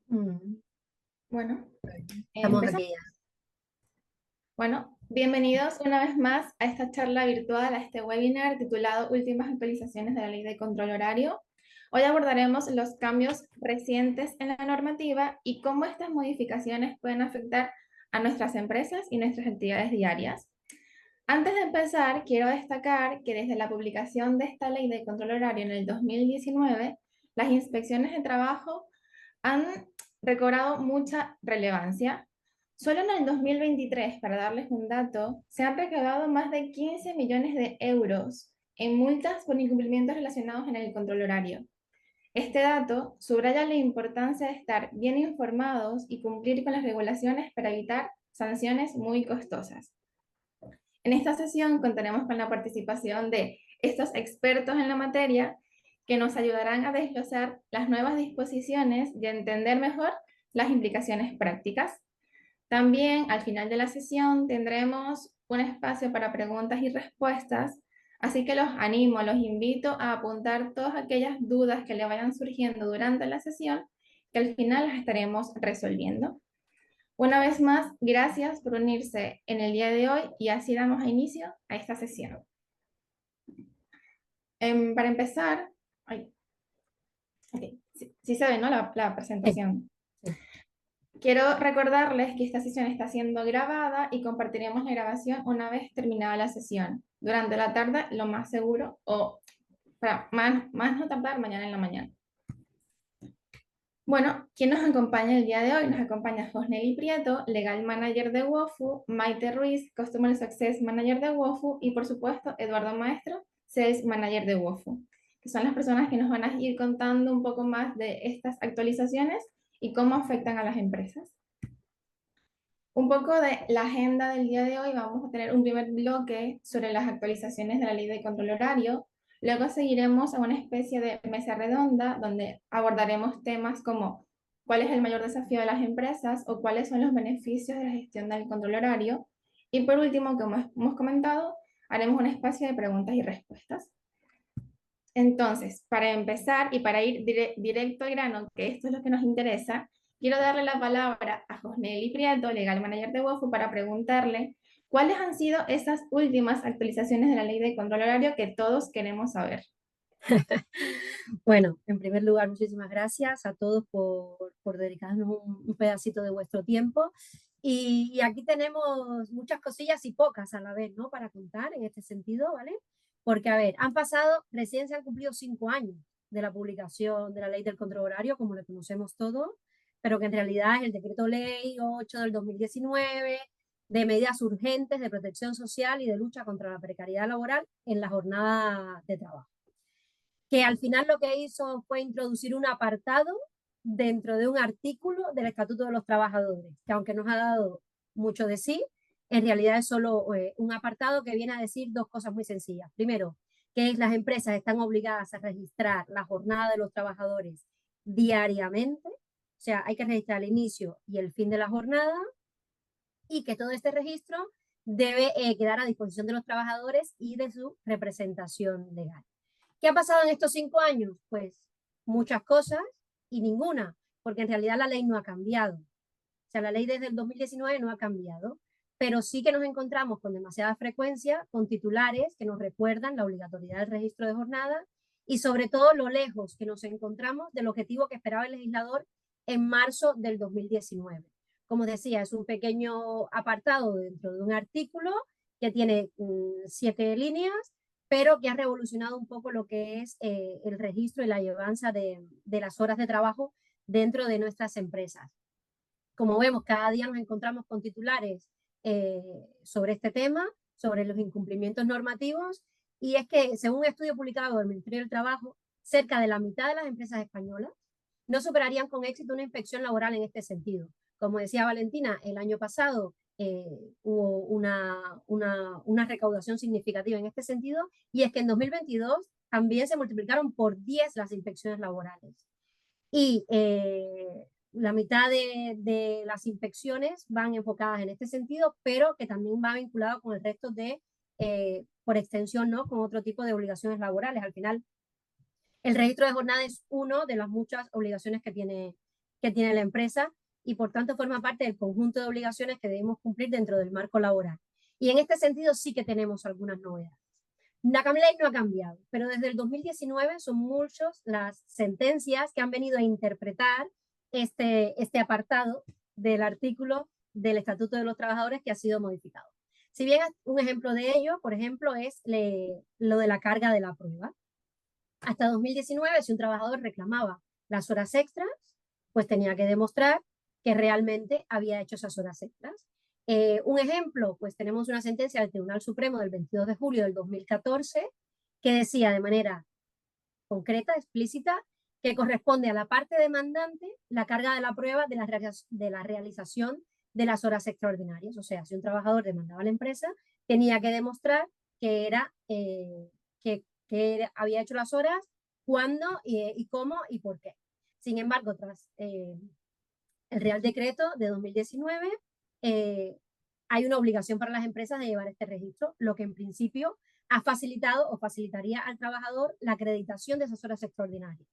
Mm, Bueno, Estamos empezamos. aquí ya. Bueno, bienvenidos una vez más a esta charla virtual, a este webinar titulado Últimas actualizaciones de la Ley de Control Horario. Hoy abordaremos los cambios recientes en la normativa y cómo estas modificaciones pueden afectar a nuestras empresas y nuestras actividades diarias. Antes de empezar, quiero destacar que desde la publicación de esta Ley de Control Horario en el 2019, las inspecciones de trabajo han recobrado mucha relevancia. Solo en el 2023, para darles un dato, se han recaudado más de 15 millones de euros en multas por incumplimientos relacionados en el control horario. Este dato subraya la importancia de estar bien informados y cumplir con las regulaciones para evitar sanciones muy costosas. En esta sesión contaremos con la participación de estos expertos en la materia que nos ayudarán a desglosar las nuevas disposiciones y a entender mejor las implicaciones prácticas. También al final de la sesión tendremos un espacio para preguntas y respuestas, así que los animo, los invito a apuntar todas aquellas dudas que le vayan surgiendo durante la sesión, que al final las estaremos resolviendo. Una vez más, gracias por unirse en el día de hoy y así damos a inicio a esta sesión. Para empezar, ay, okay, sí se ve, ¿no? La Sí, presentación. sí. Quiero recordarles que esta sesión está siendo grabada y compartiremos la grabación una vez terminada la sesión. Durante la tarde, lo más seguro, o para más no tardar, mañana en la mañana. Bueno, ¿quién nos acompaña el día de hoy? Nos acompaña Josnelly Prieto, Legal Manager de WOFU, Maite Ruiz, Customer Success Manager de WOFU y por supuesto Eduardo Maestro, Sales Manager de WOFU, que son las personas que nos van a ir contando un poco más de estas actualizaciones y cómo afectan a las empresas. Un poco de la agenda del día de hoy, vamos a tener un primer bloque sobre las actualizaciones de la Ley de Control Horario. Luego seguiremos a una especie de mesa redonda donde abordaremos temas como cuál es el mayor desafío de las empresas o cuáles son los beneficios de la gestión del control horario. Y por último, como hemos comentado, haremos un espacio de preguntas y respuestas. Entonces, para empezar y para ir directo al grano, que esto es lo que nos interesa, quiero darle la palabra a Josnelly Prieto, Legal Manager de WOFU, para preguntarle cuáles han sido esas últimas actualizaciones de la Ley de Control Horario que todos queremos saber. Bueno, en primer lugar, muchísimas gracias a todos por dedicarnos un pedacito de vuestro tiempo. Y aquí tenemos muchas cosillas y pocas a la vez, ¿no? Para contar en este sentido, ¿vale? Porque, a ver, recién se han cumplido 5 años de la publicación de la Ley del Control Horario, como le conocemos todos, pero que en realidad es el Decreto Ley 8 del 2019 de medidas urgentes de protección social y de lucha contra la precariedad laboral en la jornada de trabajo, que al final lo que hizo fue introducir un apartado dentro de un artículo del Estatuto de los Trabajadores, que aunque nos ha dado mucho de sí, en realidad es solo un apartado que viene a decir dos cosas muy sencillas. Primero, que las empresas están obligadas a registrar la jornada de los trabajadores diariamente, o sea, hay que registrar el inicio y el fin de la jornada, y que todo este registro debe quedar a disposición de los trabajadores y de su representación legal. ¿Qué ha pasado en estos 5 años? Pues muchas cosas y ninguna, porque en realidad la ley no ha cambiado. O sea, la ley desde el 2019 no ha cambiado, pero sí que nos encontramos con demasiada frecuencia con titulares que nos recuerdan la obligatoriedad del registro de jornada y sobre todo lo lejos que nos encontramos del objetivo que esperaba el legislador en marzo del 2019. Como decía, es un pequeño apartado dentro de un artículo que tiene 7 líneas, pero que ha revolucionado un poco lo que es el registro y la llevanza de las horas de trabajo dentro de nuestras empresas. Como vemos, cada día nos encontramos con titulares sobre este tema, sobre los incumplimientos normativos, y es que, según un estudio publicado por el Ministerio del Trabajo, cerca de la mitad de las empresas españolas no superarían con éxito una inspección laboral en este sentido. Como decía Valentina, el año pasado hubo una recaudación significativa en este sentido, y es que en 2022 también se multiplicaron por 10 las inspecciones laborales. Y la mitad de las inspecciones van enfocadas en este sentido, pero que también va vinculado con el resto por extensión, ¿no? Con otro tipo de obligaciones laborales. Al final, el registro de jornada es uno de las muchas obligaciones que tiene la empresa y por tanto forma parte del conjunto de obligaciones que debemos cumplir dentro del marco laboral. Y en este sentido sí que tenemos algunas novedades. La ley no ha cambiado, pero desde el 2019 son muchas las sentencias que han venido a interpretar este apartado del artículo del Estatuto de los Trabajadores que ha sido modificado. Si bien un ejemplo de ello, por ejemplo, es lo de la carga de la prueba. Hasta 2019, si un trabajador reclamaba las horas extras, pues tenía que demostrar que realmente había hecho esas horas extras. Un ejemplo, pues tenemos una sentencia del Tribunal Supremo del 22 de julio del 2014 que decía de manera concreta, explícita, que corresponde a la parte demandante la carga de la prueba de la realización de las horas extraordinarias. O sea, si un trabajador demandaba a la empresa, tenía que demostrar que había hecho las horas, cuándo y cómo y por qué. Sin embargo, tras el Real Decreto de 2019, hay una obligación para las empresas de llevar este registro, lo que en principio ha facilitado o facilitaría al trabajador la acreditación de esas horas extraordinarias.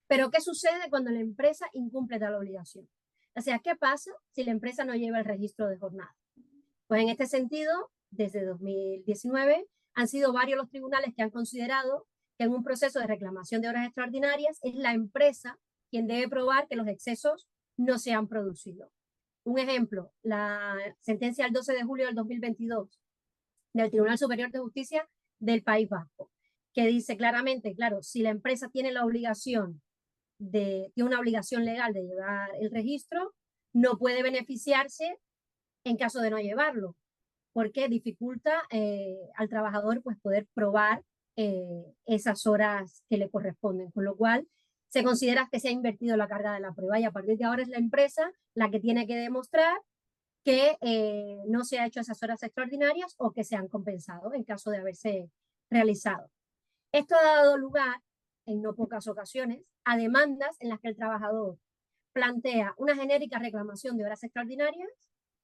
Pero, ¿qué sucede cuando la empresa incumple tal obligación? O sea, ¿qué pasa si la empresa no lleva el registro de jornada? Pues en este sentido, desde 2019, han sido varios los tribunales que han considerado que en un proceso de reclamación de horas extraordinarias es la empresa quien debe probar que los excesos no se han producido. Un ejemplo, la sentencia del 12 de julio del 2022 del Tribunal Superior de Justicia del País Vasco, que dice claramente, claro, si la empresa tiene la obligación tiene una obligación legal de llevar el registro, no puede beneficiarse en caso de no llevarlo, porque dificulta al trabajador pues poder probar esas horas que le corresponden, con lo cual se considera que se ha invertido la carga de la prueba y a partir de ahora es la empresa la que tiene que demostrar que no se ha hecho esas horas extraordinarias o que se han compensado en caso de haberse realizado. Esto ha dado lugar, en no pocas ocasiones, a demandas en las que el trabajador plantea una genérica reclamación de horas extraordinarias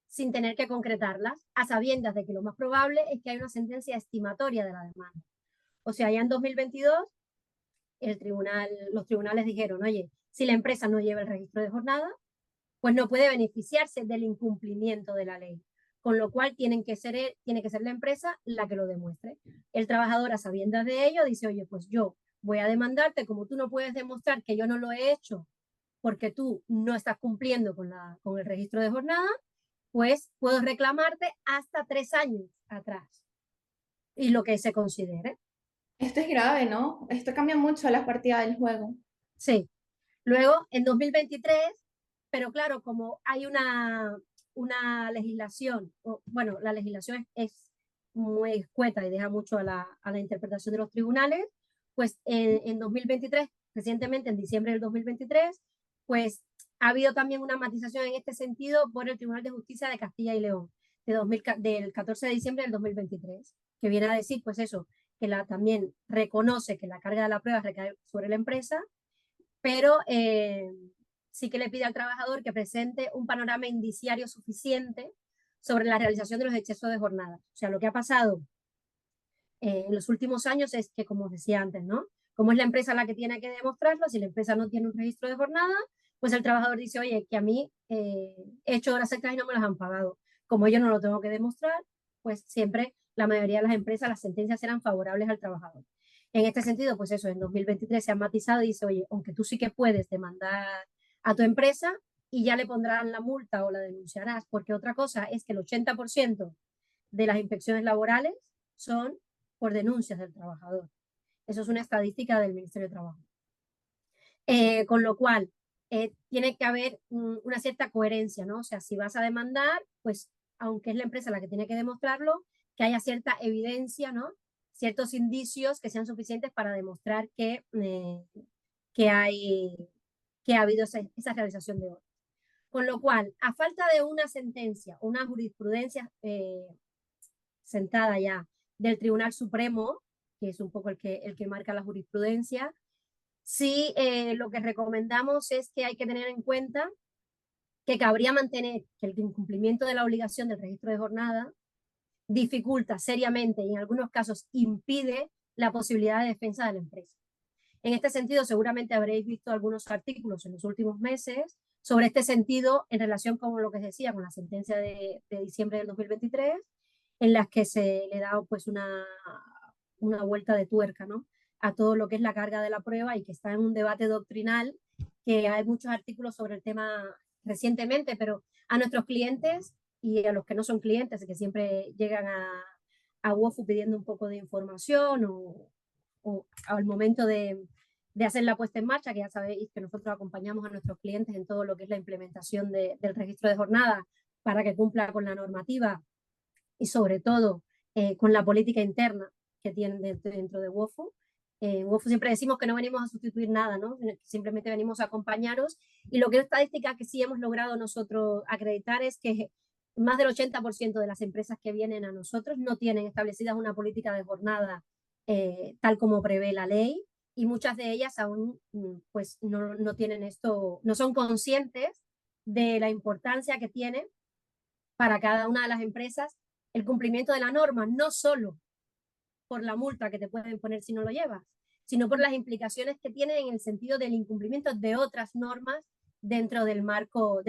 sin tener que concretarlas, a sabiendas de que lo más probable es que hay una sentencia estimatoria de la demanda. O sea, ya en 2022 los tribunales dijeron, oye, si la empresa no lleva el registro de jornada, pues no puede beneficiarse del incumplimiento de la ley. Con lo cual tiene que ser la empresa la que lo demuestre. El trabajador, a sabiendas de ello, dice, oye, pues yo voy a demandarte, como tú no puedes demostrar que yo no lo he hecho porque tú no estás cumpliendo con el registro de jornada, pues puedo reclamarte hasta 3 años atrás y lo que se considere. Esto es grave, ¿no? Esto cambia mucho la partida del juego. Sí. Luego, en 2023, pero claro, como hay una legislación, bueno, la legislación es muy escueta y deja mucho a la interpretación de los tribunales, pues en 2023, recientemente en diciembre del 2023, pues ha habido también una matización en este sentido por el Tribunal de Justicia de Castilla y León del 14 de diciembre del 2023, que viene a decir, pues eso, que también reconoce que la carga de la prueba recae sobre la empresa, pero sí que le pide al trabajador que presente un panorama indiciario suficiente sobre la realización de los excesos de jornada. O sea, lo que ha pasado en los últimos años es que, como decía antes, ¿no? Como es la empresa la que tiene que demostrarlo, si la empresa no tiene un registro de jornada, pues el trabajador dice, oye, que a mí he hecho horas extras y no me las han pagado. Como yo no lo tengo que demostrar, pues siempre la mayoría de las empresas, las sentencias eran favorables al trabajador. En este sentido, pues eso, en 2023 se ha matizado y dice, oye, aunque tú sí que puedes demandar a tu empresa y ya le pondrán la multa o la denunciarás, porque otra cosa es que el 80% de las inspecciones laborales son por denuncias del trabajador. Eso es una estadística del Ministerio de Trabajo. Con lo cual, tiene que haber una cierta coherencia, ¿no? O sea, si vas a demandar, pues aunque es la empresa la que tiene que demostrarlo, que haya cierta evidencia, ¿no? Ciertos indicios que sean suficientes para demostrar que ha habido esa realización de horas. Con lo cual, a falta de una sentencia, una jurisprudencia sentada ya del Tribunal Supremo, que es un poco el que marca la jurisprudencia, sí lo que recomendamos es que hay que tener en cuenta que cabría mantener que el incumplimiento de la obligación del registro de jornada dificulta seriamente y en algunos casos impide la posibilidad de defensa de la empresa. En este sentido, seguramente habréis visto algunos artículos en los últimos meses sobre este sentido en relación con lo que decía, con la sentencia de diciembre del 2023, en las que se le da pues una vuelta de tuerca, ¿no?, a todo lo que es la carga de la prueba, y que está en un debate doctrinal, que hay muchos artículos sobre el tema recientemente, pero a nuestros clientes y a los que no son clientes, que siempre llegan a WOFU pidiendo un poco de información o al momento de hacer la puesta en marcha, que ya sabéis que nosotros acompañamos a nuestros clientes en todo lo que es la implementación del registro de jornada para que cumpla con la normativa y sobre todo con la política interna que tienen dentro de WOFU. En WOFU siempre decimos que no venimos a sustituir nada, ¿no? Simplemente venimos a acompañaros, y lo que es estadística que sí hemos logrado nosotros acreditar es que más del 80% de las empresas que vienen a nosotros no tienen establecidas una política de jornada tal como prevé la ley, y muchas de ellas aún pues no tienen esto, no son conscientes de la importancia que tiene para cada una de las empresas el cumplimiento de la norma, no solo por la multa que te pueden poner si no lo llevas, sino por las implicaciones que tiene en el sentido del incumplimiento de otras normas dentro del marco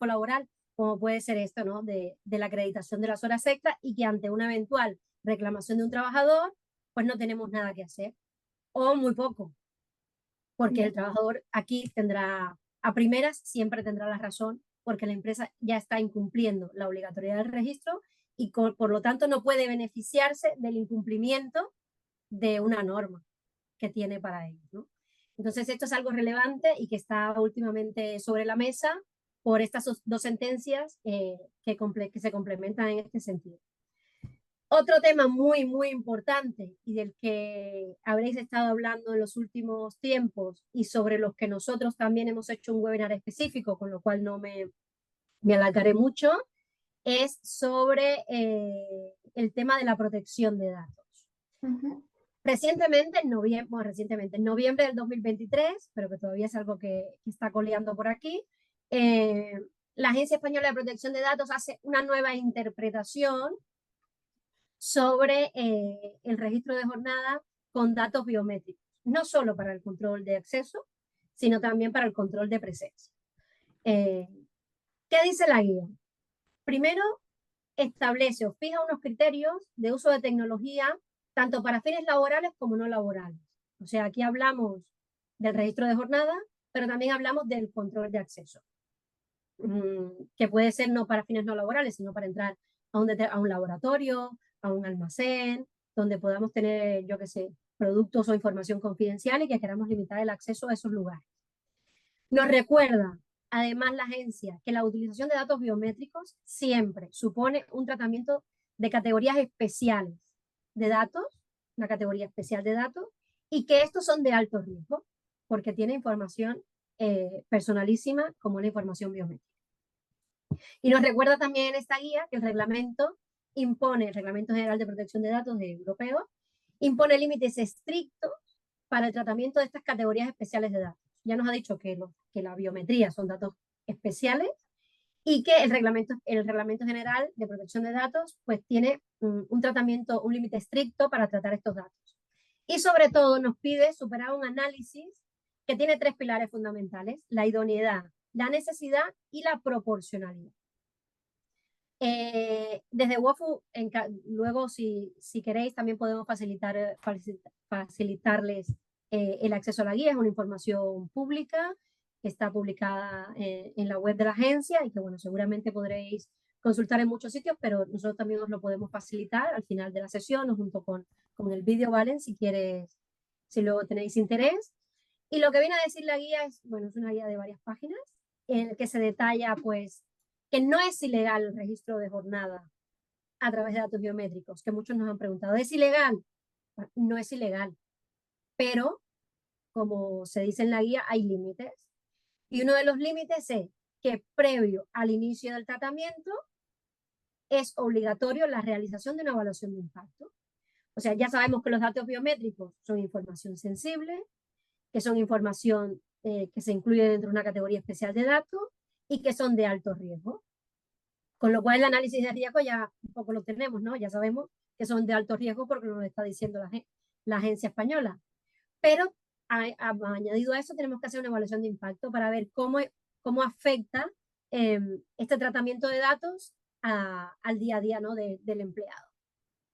laboral, como puede ser esto, ¿no?, de la acreditación de las horas extras, y que ante una eventual reclamación de un trabajador, pues no tenemos nada que hacer, o muy poco, porque el trabajador aquí tendrá, a primeras, siempre tendrá la razón, porque la empresa ya está incumpliendo la obligatoriedad del registro y por lo tanto no puede beneficiarse del incumplimiento de una norma que tiene para ellos, ¿no? Entonces esto es algo relevante y que está últimamente sobre la mesa por estas dos sentencias que se complementan en este sentido. Otro tema muy, muy importante y del que habréis estado hablando en los últimos tiempos y sobre los que nosotros también hemos hecho un webinar específico, con lo cual no me alargaré mucho, es sobre el tema de la protección de datos. Recientemente, en noviembre del 2023, pero que todavía es algo que está coleando por aquí, la Agencia Española de Protección de Datos hace una nueva interpretación sobre el registro de jornada con datos biométricos, no solo para el control de acceso, sino también para el control de presencia. ¿Qué dice la guía? Primero, establece o fija unos criterios de uso de tecnología tanto para fines laborales como no laborales. O sea, aquí hablamos del registro de jornada, pero también hablamos del control de acceso, que puede ser no para fines no laborales, sino para entrar a un laboratorio, a un almacén, donde podamos tener, yo qué sé, productos o información confidencial y que queramos limitar el acceso a esos lugares. Nos recuerda, además, la agencia que la utilización de datos biométricos siempre supone un tratamiento de categorías especiales de datos, una categoría especial de datos, y que estos son de alto riesgo, porque tiene información personalísima como la información biométrica. Y nos recuerda también en esta guía que el reglamento General de Protección de Datos europeo, impone límites estrictos para el tratamiento de estas categorías especiales de datos. Ya nos ha dicho que la biometría son datos especiales y que el reglamento General de Protección de Datos pues tiene un tratamiento, un límite estricto para tratar estos datos. Y sobre todo nos pide superar un análisis que tiene tres pilares fundamentales: la idoneidad, la necesidad y la proporcionalidad. Desde WOFU, luego si queréis también podemos facilitarles el acceso a la guía. Es una información pública que está publicada en la web de la agencia y que bueno, seguramente podréis consultar en muchos sitios, pero nosotros también os lo podemos facilitar al final de la sesión o junto con el vídeo, ¿vale? Si luego tenéis interés. Y lo que viene a decir la guía es, bueno, es una guía de varias páginas en el que se detalla pues que no es ilegal el registro de jornada a través de datos biométricos, que muchos nos han preguntado, ¿es ilegal? No es ilegal, pero como se dice en la guía, hay límites. Y uno de los límites es que previo al inicio del tratamiento es obligatorio la realización de una evaluación de impacto. O sea, ya sabemos que los datos biométricos son información sensible, que son información que se incluye dentro de una categoría especial de datos y que son de alto riesgo. Con lo cual el análisis de riesgo ya un poco lo tenemos, ¿no? Ya sabemos que son de alto riesgo porque nos lo está diciendo la agencia española. Pero añadido a eso, tenemos que hacer una evaluación de impacto para ver cómo afecta este tratamiento de datos al día a día, ¿no? del empleado.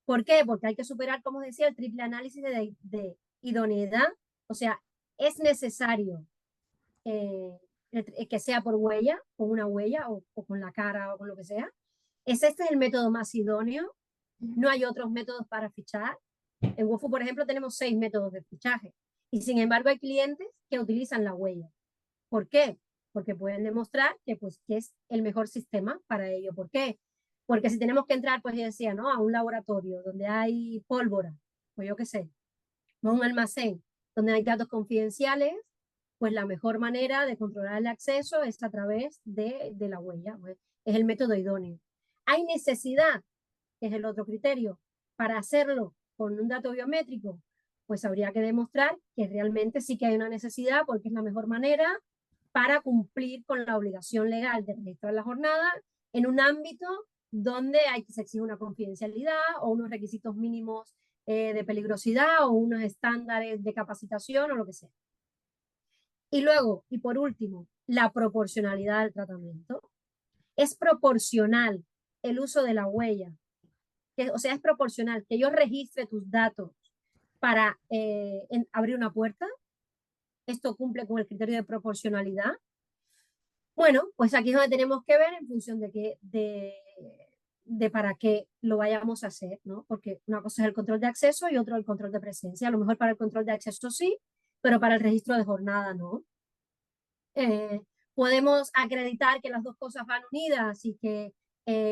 ¿Por qué? Porque hay que superar, como decía, el triple análisis de idoneidad. O sea, es necesario que sea por huella, con una huella o con la cara o con lo que sea. Este es el método más idóneo. No hay otros métodos para fichar. En Wofu, por ejemplo, tenemos 6 métodos de fichaje. Y sin embargo, hay clientes que utilizan la huella. ¿Por qué? Porque pueden demostrar que es el mejor sistema para ello. ¿Por qué? Porque si tenemos que entrar, pues yo decía, ¿no? A un laboratorio donde hay pólvora, pues yo qué sé, o un almacén donde hay datos confidenciales, pues la mejor manera de controlar el acceso es a través de la huella. Pues, es el método idóneo. Hay necesidad, que es el otro criterio, para hacerlo con un dato biométrico, pues habría que demostrar que realmente sí que hay una necesidad porque es la mejor manera para cumplir con la obligación legal de registrar la jornada en un ámbito donde se exige una confidencialidad o unos requisitos mínimos de peligrosidad o unos estándares de capacitación o lo que sea. Y luego, y por último, la proporcionalidad del tratamiento. Es proporcional el uso de la huella, o sea, es proporcional que yo registre tus datos para abrir una puerta. Esto cumple con el criterio de proporcionalidad. Bueno, pues aquí es donde tenemos que ver en función de para qué lo vayamos a hacer, ¿no? Porque una cosa es el control de acceso y otro el control de presencia. A lo mejor para el control de acceso sí, pero para el registro de jornada no. Podemos acreditar que las dos cosas van unidas y que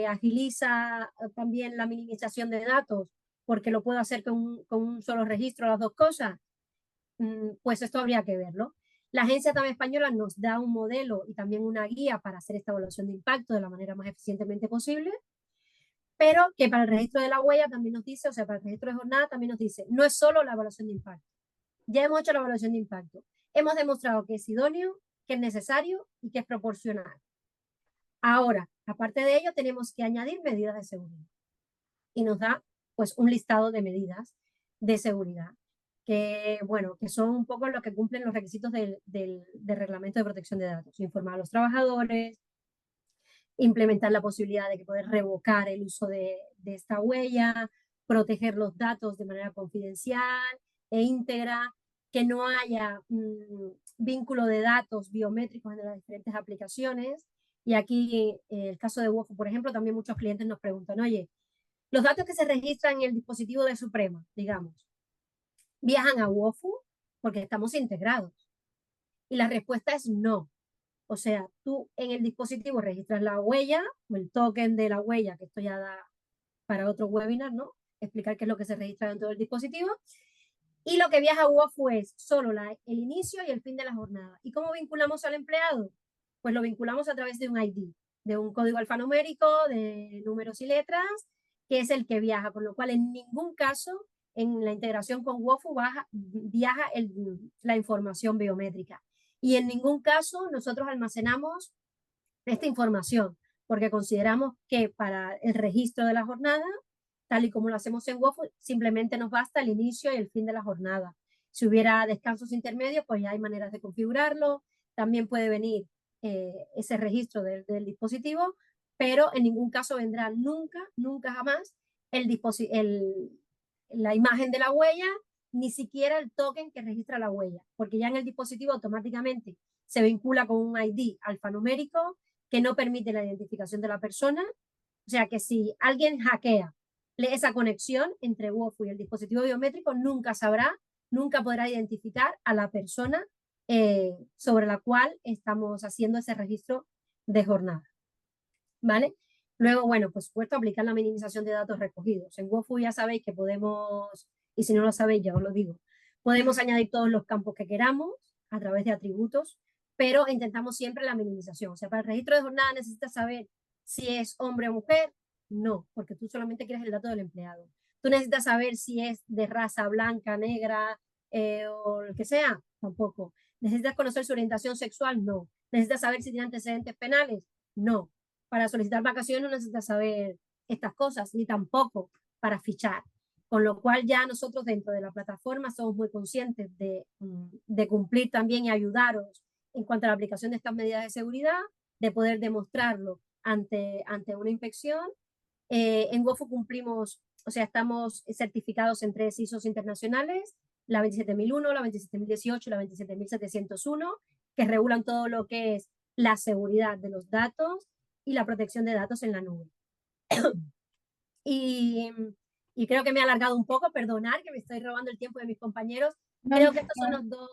agiliza también la minimización de datos, porque lo puedo hacer con un solo registro las dos cosas. Pues esto habría que verlo. La Agencia también española nos da un modelo y también una guía para hacer esta evaluación de impacto de la manera más eficientemente posible, pero que para el registro de la huella también nos dice, o sea, para el registro de jornada también nos dice, no es solo la evaluación de impacto. Ya hemos hecho la evaluación de impacto. Hemos demostrado que es idóneo, que es necesario y que es proporcional. Ahora, aparte de ello, tenemos que añadir medidas de seguridad. Y nos da pues un listado de medidas de seguridad que, bueno, que son un poco los que cumplen los requisitos del reglamento de protección de datos. Informar a los trabajadores, implementar la posibilidad de que poder revocar el uso de esta huella, proteger los datos de manera confidencial e íntegra, que no haya vínculo de datos biométricos entre las diferentes aplicaciones. Y aquí, el caso de Wofu, por ejemplo, también muchos clientes nos preguntan, oye, los datos que se registran en el dispositivo de Suprema, digamos, viajan a Wofu porque estamos integrados. Y la respuesta es no. O sea, tú en el dispositivo registras la huella o el token de la huella, que esto ya da para otro webinar, ¿no? Explicar qué es lo que se registra dentro del dispositivo. Y lo que viaja a Wofu es solo el inicio y el fin de la jornada. ¿Y cómo vinculamos al empleado? Pues lo vinculamos a través de un ID, de un código alfanumérico, de números y letras, que es el que viaja, con lo cual en ningún caso en la integración con Wofu viaja la información biométrica. Y en ningún caso nosotros almacenamos esta información, porque consideramos que para el registro de la jornada, tal y como lo hacemos en Wofu, simplemente nos basta el inicio y el fin de la jornada. Si hubiera descansos intermedios, pues ya hay maneras de configurarlo. También puede venir ese registro del dispositivo, pero en ningún caso vendrá nunca, nunca jamás la imagen de la huella, ni siquiera el token que registra la huella, porque ya en el dispositivo automáticamente se vincula con un ID alfanumérico que no permite la identificación de la persona. O sea que si alguien hackea esa conexión entre Wofu y el dispositivo biométrico, nunca sabrá, nunca podrá identificar a la persona sobre la cual estamos haciendo ese registro de jornada. ¿Vale? Luego, bueno, por supuesto, aplicar la minimización de datos recogidos. En Wofu ya sabéis que podemos, y si no lo sabéis, ya os lo digo, podemos añadir todos los campos que queramos a través de atributos, pero intentamos siempre la minimización. O sea, para el registro de jornada necesitas saber si es hombre o mujer. No, porque tú solamente quieres el dato del empleado. Tú necesitas saber si es de raza blanca, negra o el que sea. Tampoco. ¿Necesitas conocer su orientación sexual? No. ¿Necesitas saber si tiene antecedentes penales? No. Para solicitar vacaciones no necesitas saber estas cosas, ni tampoco para fichar. Con lo cual ya nosotros dentro de la plataforma somos muy conscientes de cumplir también y ayudaros en cuanto a la aplicación de estas medidas de seguridad, de poder demostrarlo ante una inspección. En WOFU cumplimos, o sea, estamos certificados en 3 ISOs internacionales, la 27001, la 27018 y la 27701, que regulan todo lo que es la seguridad de los datos y la protección de datos en la nube. Y, y creo que me he alargado un poco, perdonar que me estoy robando el tiempo de mis compañeros. No, Creo que estos son no,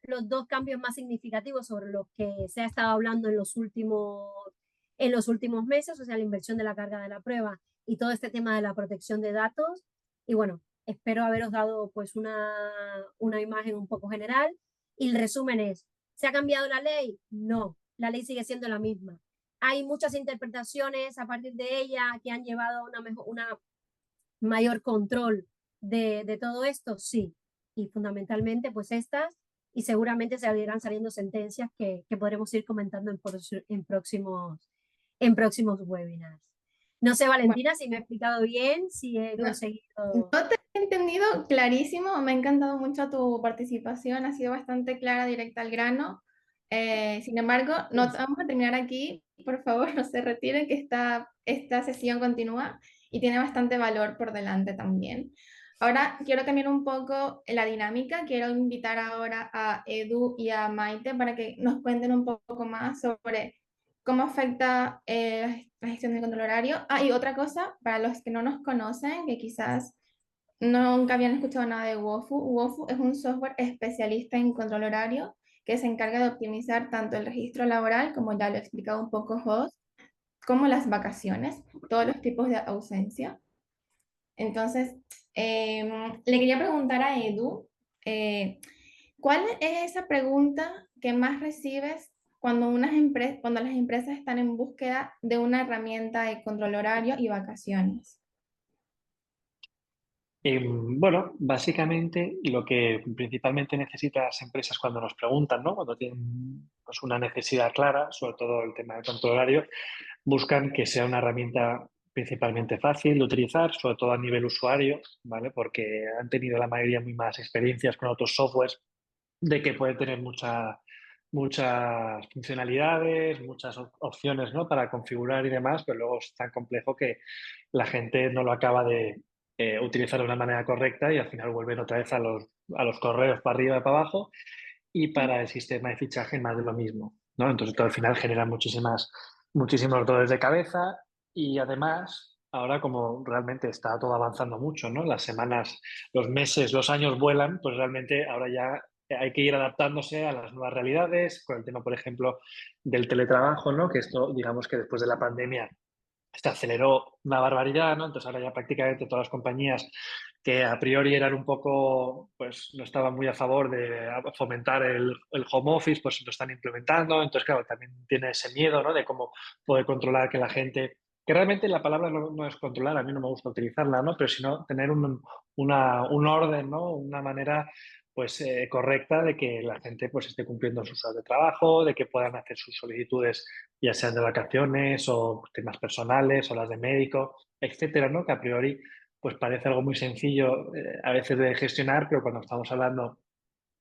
los dos cambios más significativos sobre los que se ha estado hablando en los últimos meses, o sea, la inversión de la carga de la prueba y todo este tema de la protección de datos. Y bueno, espero haberos dado pues una imagen un poco general. Y el resumen es, ¿se ha cambiado la ley? No, la ley sigue siendo la misma. Hay muchas interpretaciones a partir de ella que han llevado a una mayor control de todo esto, sí. Y fundamentalmente, pues estas, y seguramente se irán saliendo sentencias que podremos ir comentando en próximos webinars. No sé, bueno, Valentina, si me he explicado bien, si he no, conseguido... no te he entendido clarísimo, me ha encantado mucho tu participación, ha sido bastante clara, directa al grano. Sin embargo, no vamos a terminar aquí, por favor, no se retiren, que esta sesión continúa y tiene bastante valor por delante también. Ahora quiero cambiar un poco la dinámica, quiero invitar ahora a Edu y a Maite para que nos cuenten un poco más sobre cómo afecta la gestión del control horario. Ah, y otra cosa, para los que no nos conocen, que quizás nunca habían escuchado nada de Wofu. Wofu es un software especialista en control horario que se encarga de optimizar tanto el registro laboral, como ya lo ha explicado un poco Jos, como las vacaciones, todos los tipos de ausencia. Entonces, le quería preguntar a Edu, eh, ¿cuál es esa pregunta que más recibes cuando las empresas están en búsqueda de una herramienta de control horario y vacaciones? Bueno, básicamente lo que principalmente necesitan las empresas cuando nos preguntan, ¿no? Cuando tienen pues, una necesidad clara, sobre todo el tema del control horario, buscan que sea una herramienta principalmente fácil de utilizar, sobre todo a nivel usuario, ¿vale? Porque han tenido la mayoría muy malas experiencias con otros softwares de que puede tener muchas funcionalidades, muchas opciones, ¿no? Para configurar y demás, pero luego es tan complejo que la gente no lo acaba de utilizar de una manera correcta y al final vuelven otra vez a los correos para arriba y para abajo y para el sistema de fichaje más de lo mismo, ¿no? Entonces todo al final genera muchísimos dolores de cabeza y además ahora como realmente está todo avanzando mucho, ¿no? Las semanas, los meses, los años vuelan, pues realmente ahora ya hay que ir adaptándose a las nuevas realidades, con el tema, por ejemplo, del teletrabajo, ¿no? Que esto, digamos que después de la pandemia se aceleró una barbaridad, ¿no? Entonces ahora ya prácticamente todas las compañías que a priori eran un poco, pues no estaban muy a favor de fomentar el home office, pues lo están implementando. Entonces, claro, también tiene ese miedo, ¿no? De cómo poder controlar que la gente, que realmente la palabra no es controlar, a mí no me gusta utilizarla, ¿no? Pero sino tener un orden, ¿no? Una manera pues correcta de que la gente pues esté cumpliendo sus horas de trabajo, de que puedan hacer sus solicitudes ya sean de vacaciones o temas personales o las de médico, etcétera, ¿no? Que a priori pues parece algo muy sencillo a veces de gestionar, pero cuando estamos hablando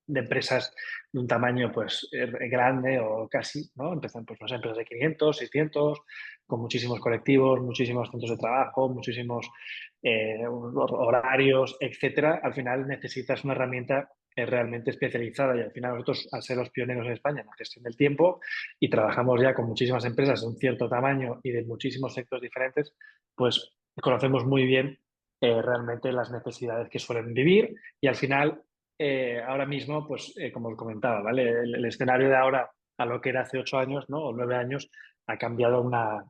de empresas de un tamaño pues grande o casi, ¿no? Empiezan pues las empresas de 500, 600, con muchísimos colectivos, muchísimos centros de trabajo, muchísimos horarios, etcétera. Al final necesitas una herramienta realmente especializada y al final nosotros, al ser los pioneros en España en la gestión del tiempo y trabajamos ya con muchísimas empresas de un cierto tamaño y de muchísimos sectores diferentes, pues conocemos muy bien realmente las necesidades que suelen vivir y al final ahora mismo, pues como os comentaba, ¿vale? El escenario de ahora a lo que era hace 8 años, ¿no? O 9 años, ha cambiado una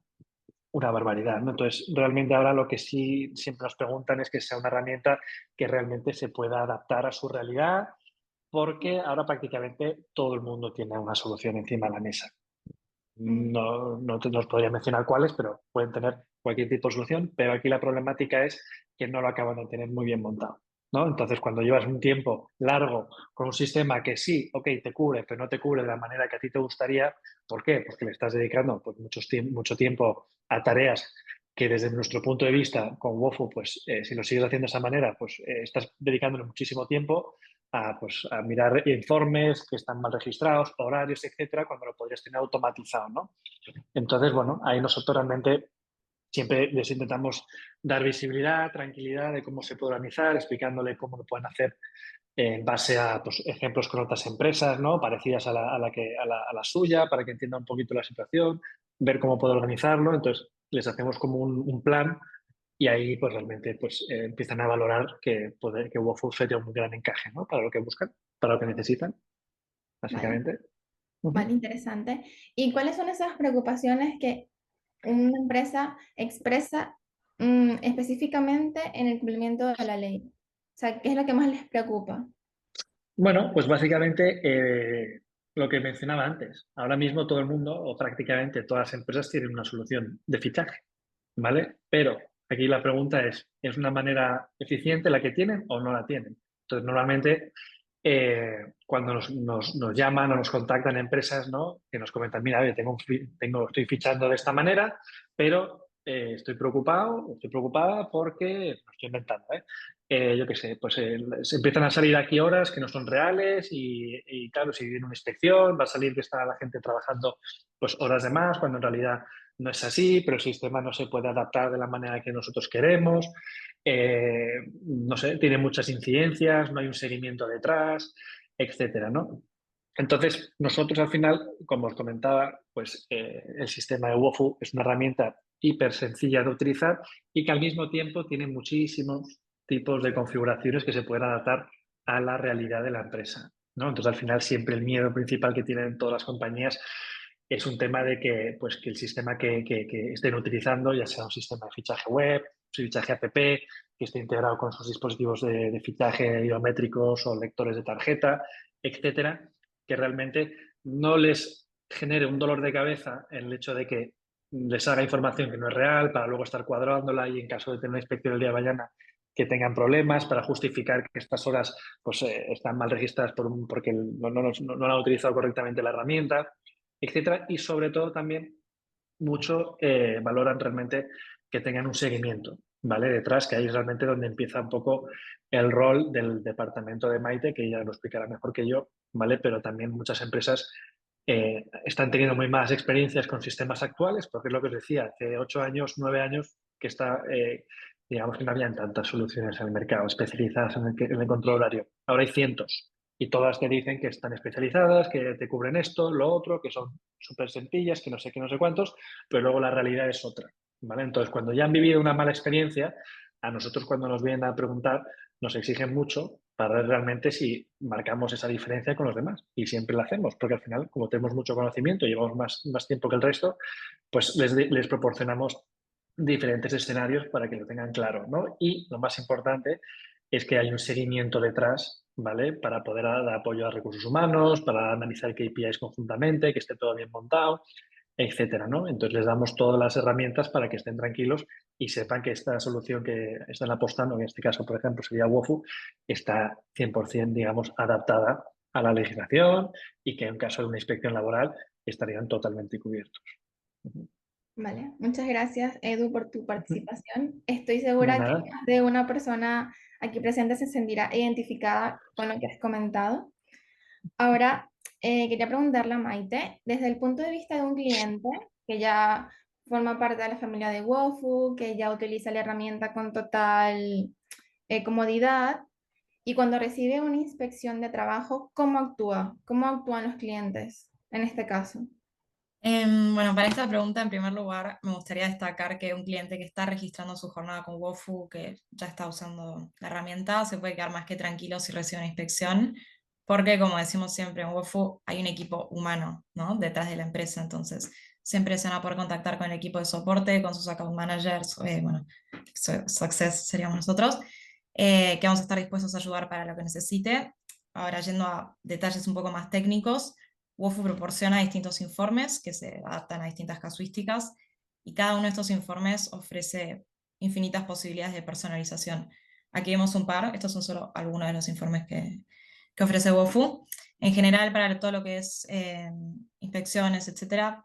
barbaridad, ¿no? Entonces, realmente ahora lo que sí siempre nos preguntan es que sea una herramienta que realmente se pueda adaptar a su realidad, porque ahora prácticamente todo el mundo tiene una solución encima de la mesa. Mm. No os podría mencionar cuáles, pero pueden tener cualquier tipo de solución, pero aquí la problemática es que no lo acaban de tener muy bien montado, ¿no? Entonces, cuando llevas un tiempo largo con un sistema que sí, ok, te cubre, pero no te cubre de la manera que a ti te gustaría, ¿por qué? Porque le estás dedicando pues, mucho tiempo a tareas que desde nuestro punto de vista con Wofu, pues si lo sigues haciendo de esa manera, pues estás dedicándole muchísimo tiempo pues, a mirar informes que están mal registrados, horarios, etcétera, cuando lo podrías tener automatizado, ¿no? Entonces, bueno, ahí nosotros realmente siempre les intentamos dar visibilidad, tranquilidad de cómo se puede organizar, explicándole cómo lo pueden hacer en base a pues, ejemplos con otras empresas, ¿no? Parecidas a la suya, para que entiendan un poquito la situación, ver cómo puede organizarlo. Entonces, les hacemos como un plan y ahí pues realmente pues, empiezan a valorar que Wofu sería un gran encaje, ¿no? Para lo que buscan, para lo que necesitan, Vale, básicamente. vale, interesante. ¿Y cuáles son esas preocupaciones que una empresa expresa específicamente en el cumplimiento de la ley? O sea, ¿qué es lo que más les preocupa? Bueno, pues básicamente lo que mencionaba antes. Ahora mismo todo el mundo, o prácticamente todas las empresas, tienen una solución de fichaje, ¿vale? Pero aquí la pregunta ¿es una manera eficiente la que tienen o no la tienen? Entonces, normalmente cuando nos llaman o nos contactan empresas, ¿no? Que nos comentan, mira, oye, estoy fichando de esta manera, pero estoy preocupado, estoy preocupada porque, lo estoy inventando, ¿eh? Yo qué sé, pues se empiezan a salir aquí horas que no son reales y claro, si viene una inspección va a salir que está la gente trabajando pues horas de más cuando en realidad no es así, pero el sistema no se puede adaptar de la manera que nosotros queremos. No sé, tiene muchas incidencias, no hay un seguimiento detrás, etcétera, ¿no? Entonces, nosotros al final, como os comentaba, pues el sistema de Wofu es una herramienta hiper sencilla de utilizar y que al mismo tiempo tiene muchísimos tipos de configuraciones que se pueden adaptar a la realidad de la empresa, ¿no? Entonces, al final, siempre el miedo principal que tienen todas las compañías es un tema de que, pues, que el sistema que estén utilizando, ya sea un sistema de fichaje web, fichaje app, que esté integrado con sus dispositivos de fichaje biométricos o lectores de tarjeta, etcétera, que realmente no les genere un dolor de cabeza el hecho de que les haga información que no es real para luego estar cuadrándola y en caso de tener una inspección el día de mañana que tengan problemas para justificar que estas horas pues, están mal registradas porque no han utilizado correctamente la herramienta, etcétera. Y sobre todo también mucho valoran realmente que tengan un seguimiento, ¿vale? Detrás, que ahí es realmente donde empieza un poco el rol del departamento de Maite, que ella lo explicará mejor que yo, ¿vale? Pero también muchas empresas están teniendo muy malas experiencias con sistemas actuales, porque es lo que os decía, hace 8 años, 9 años, que digamos que no habían tantas soluciones en el mercado especializadas en el control horario. Ahora hay cientos y todas te dicen que están especializadas, que te cubren esto, lo otro, que son súper sencillas, que no sé qué, no sé cuántos, pero luego la realidad es otra, ¿vale? Entonces, cuando ya han vivido una mala experiencia, a nosotros cuando nos vienen a preguntar, nos exigen mucho para ver realmente si marcamos esa diferencia con los demás. Y siempre la hacemos, porque al final, como tenemos mucho conocimiento, llevamos más tiempo que el resto, pues les proporcionamos diferentes escenarios para que lo tengan claro, ¿no? Y lo más importante es que hay un seguimiento detrás, ¿vale? Para poder dar apoyo a recursos humanos, para analizar KPIs conjuntamente, que esté todo bien montado, etcétera, ¿no? Entonces les damos todas las herramientas para que estén tranquilos y sepan que esta solución que están apostando, en este caso, por ejemplo, sería Wofu, está 100%, digamos, adaptada a la legislación y que en caso de una inspección laboral estarían totalmente cubiertos. Vale, muchas gracias, Edu, por tu participación. Estoy De segura que nada. más de una persona aquí presente se sentirá identificada con lo que has comentado. Ahora, quería preguntarle a Maite, desde el punto de vista de un cliente que ya forma parte de la familia de Wofu, que ya utiliza la herramienta con total comodidad, y cuando recibe una inspección de trabajo, ¿cómo actúa? ¿Cómo actúan los clientes en este caso? Bueno, para esta pregunta, en primer lugar, me gustaría destacar que un cliente que está registrando su jornada con Wofu, que ya está usando la herramienta, se puede quedar más que tranquilo si recibe una inspección, porque como decimos siempre, en Wofu hay un equipo humano, ¿no? Detrás de la empresa, entonces siempre se van a poder contactar con el equipo de soporte, con sus account managers, bueno, Success seríamos nosotros, que vamos a estar dispuestos a ayudar para lo que necesite. Ahora, yendo a detalles un poco más técnicos, Wofu proporciona distintos informes que se adaptan a distintas casuísticas y cada uno de estos informes ofrece infinitas posibilidades de personalización. Aquí vemos un par, estos son solo algunos de los informes que ofrece Wofu. En general, para todo lo que es inspecciones, etcétera,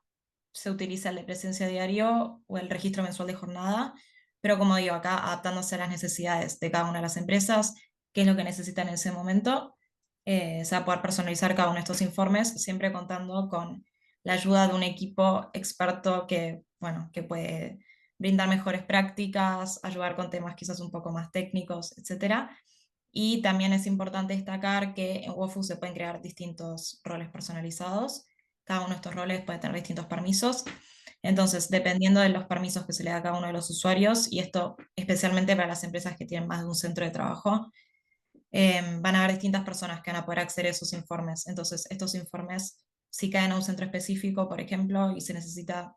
se utiliza el de presencia diario o el registro mensual de jornada, pero como digo, acá adaptándose a las necesidades de cada una de las empresas, qué es lo que necesitan en ese momento, se va a poder personalizar cada uno de estos informes, siempre contando con la ayuda de un equipo experto que, bueno, que puede brindar mejores prácticas, ayudar con temas quizás un poco más técnicos, etc. Y también es importante destacar que en Wofu se pueden crear distintos roles personalizados. Cada uno de estos roles puede tener distintos permisos. Entonces, dependiendo de los permisos que se le da a cada uno de los usuarios, y esto especialmente para las empresas que tienen más de un centro de trabajo, van a haber distintas personas que van a poder acceder a esos informes. Entonces, estos informes, si caen a un centro específico, por ejemplo, y se necesita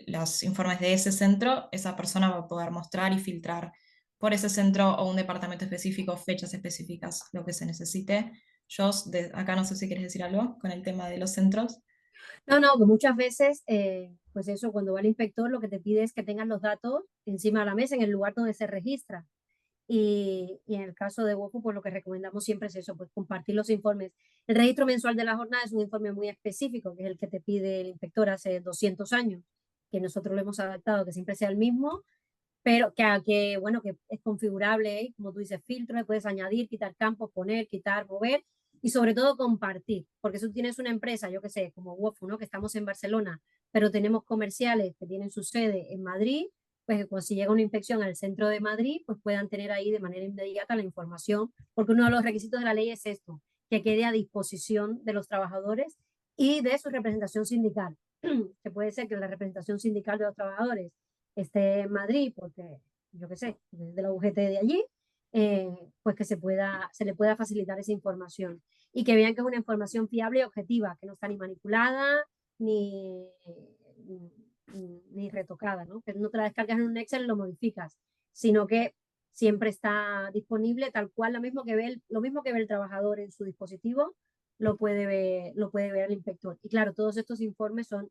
los informes de ese centro, esa persona va a poder mostrar y filtrar por ese centro o un departamento específico, fechas específicas, lo que se necesite. Jos, acá no sé si quieres decir algo con el tema de los centros. No, que muchas veces, pues eso, cuando va el inspector, lo que te pide es que tengas los datos encima de la mesa, en el lugar donde se registra. Y en el caso de Wofu, pues lo que recomendamos siempre es eso, pues compartir los informes. El registro mensual de la jornada es un informe muy específico, que es el que te pide el inspector hace 200 años, que nosotros lo hemos adaptado, que siempre sea el mismo, pero bueno, que es configurable, ¿eh? Como tú dices, filtros, puedes añadir, quitar campos, poner, quitar, mover, y sobre todo compartir, porque si tú tienes una empresa, yo que sé, como Wofu, ¿no? Que estamos en Barcelona, pero tenemos comerciales que tienen su sede en Madrid, pues cuando si llega una inspección al centro de Madrid, pues puedan tener ahí de manera inmediata la información, porque uno de los requisitos de la ley es esto, que quede a disposición de los trabajadores y de su representación sindical, que puede ser que la representación sindical de los trabajadores esté en Madrid, porque yo qué sé, de la UGT de allí, pues que se le pueda facilitar esa información y que vean que es una información fiable y objetiva, que no está ni manipulada ni, ni retocada, ¿no? Que no te la descargas en un Excel y lo modificas, sino que siempre está disponible tal cual lo mismo que ve el trabajador en su dispositivo, lo puede ver el inspector. Y claro, todos estos informes son,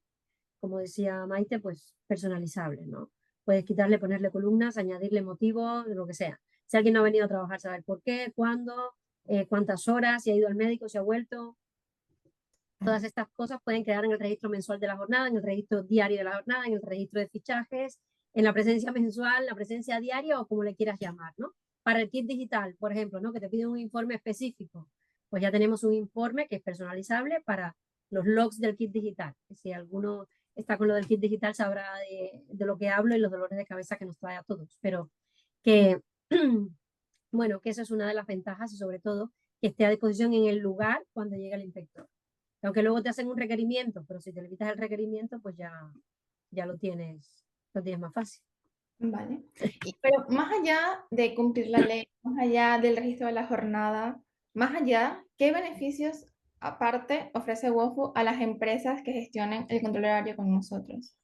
como decía Maite, pues personalizables, ¿no? Puedes quitarle, ponerle columnas, añadirle motivos, lo que sea. Si alguien no ha venido a trabajar, saber por qué, cuándo, cuántas horas, si ha ido al médico, si ha vuelto. Todas estas cosas pueden quedar en el registro mensual de la jornada, en el registro diario de la jornada, en el registro de fichajes, en la presencia mensual, la presencia diaria o como le quieras llamar, ¿no? Para el kit digital, por ejemplo, ¿no? Que te pide un informe específico, pues ya tenemos un informe que es personalizable para los logs del kit digital. Si alguno está con lo del kit digital sabrá de lo que hablo y los dolores de cabeza que nos trae a todos, pero que, bueno, que esa es una de las ventajas y sobre todo que esté a disposición en el lugar cuando llegue el inspector. Aunque luego te hacen un requerimiento, pero si te limitas el requerimiento, pues ya lo tienes más fácil. Vale. Pero más allá de cumplir la ley, más allá del registro de la jornada, más allá, ¿qué beneficios aparte ofrece Wofu a las empresas que gestionen el control horario con nosotros?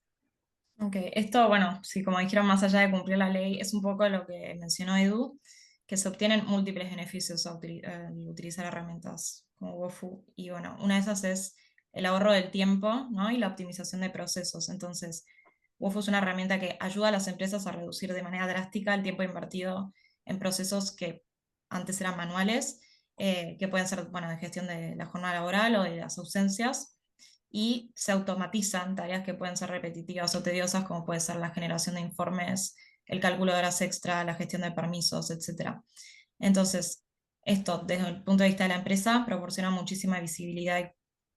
Ok, esto, bueno, sí, como dijeron, más allá de cumplir la ley, es un poco lo que mencionó Edu, que se obtienen múltiples beneficios al utilizar herramientas como Wofu. Y bueno, una de esas es el ahorro del tiempo, ¿no? Y la optimización de procesos. Entonces, Wofu es una herramienta que ayuda a las empresas a reducir de manera drástica el tiempo invertido en procesos que antes eran manuales, que pueden ser, bueno, de gestión de la jornada laboral o de las ausencias, y se automatizan tareas que pueden ser repetitivas o tediosas, como puede ser la generación de informes, el cálculo de horas extra, la gestión de permisos, etc. Entonces, esto desde el punto de vista de la empresa proporciona muchísima visibilidad y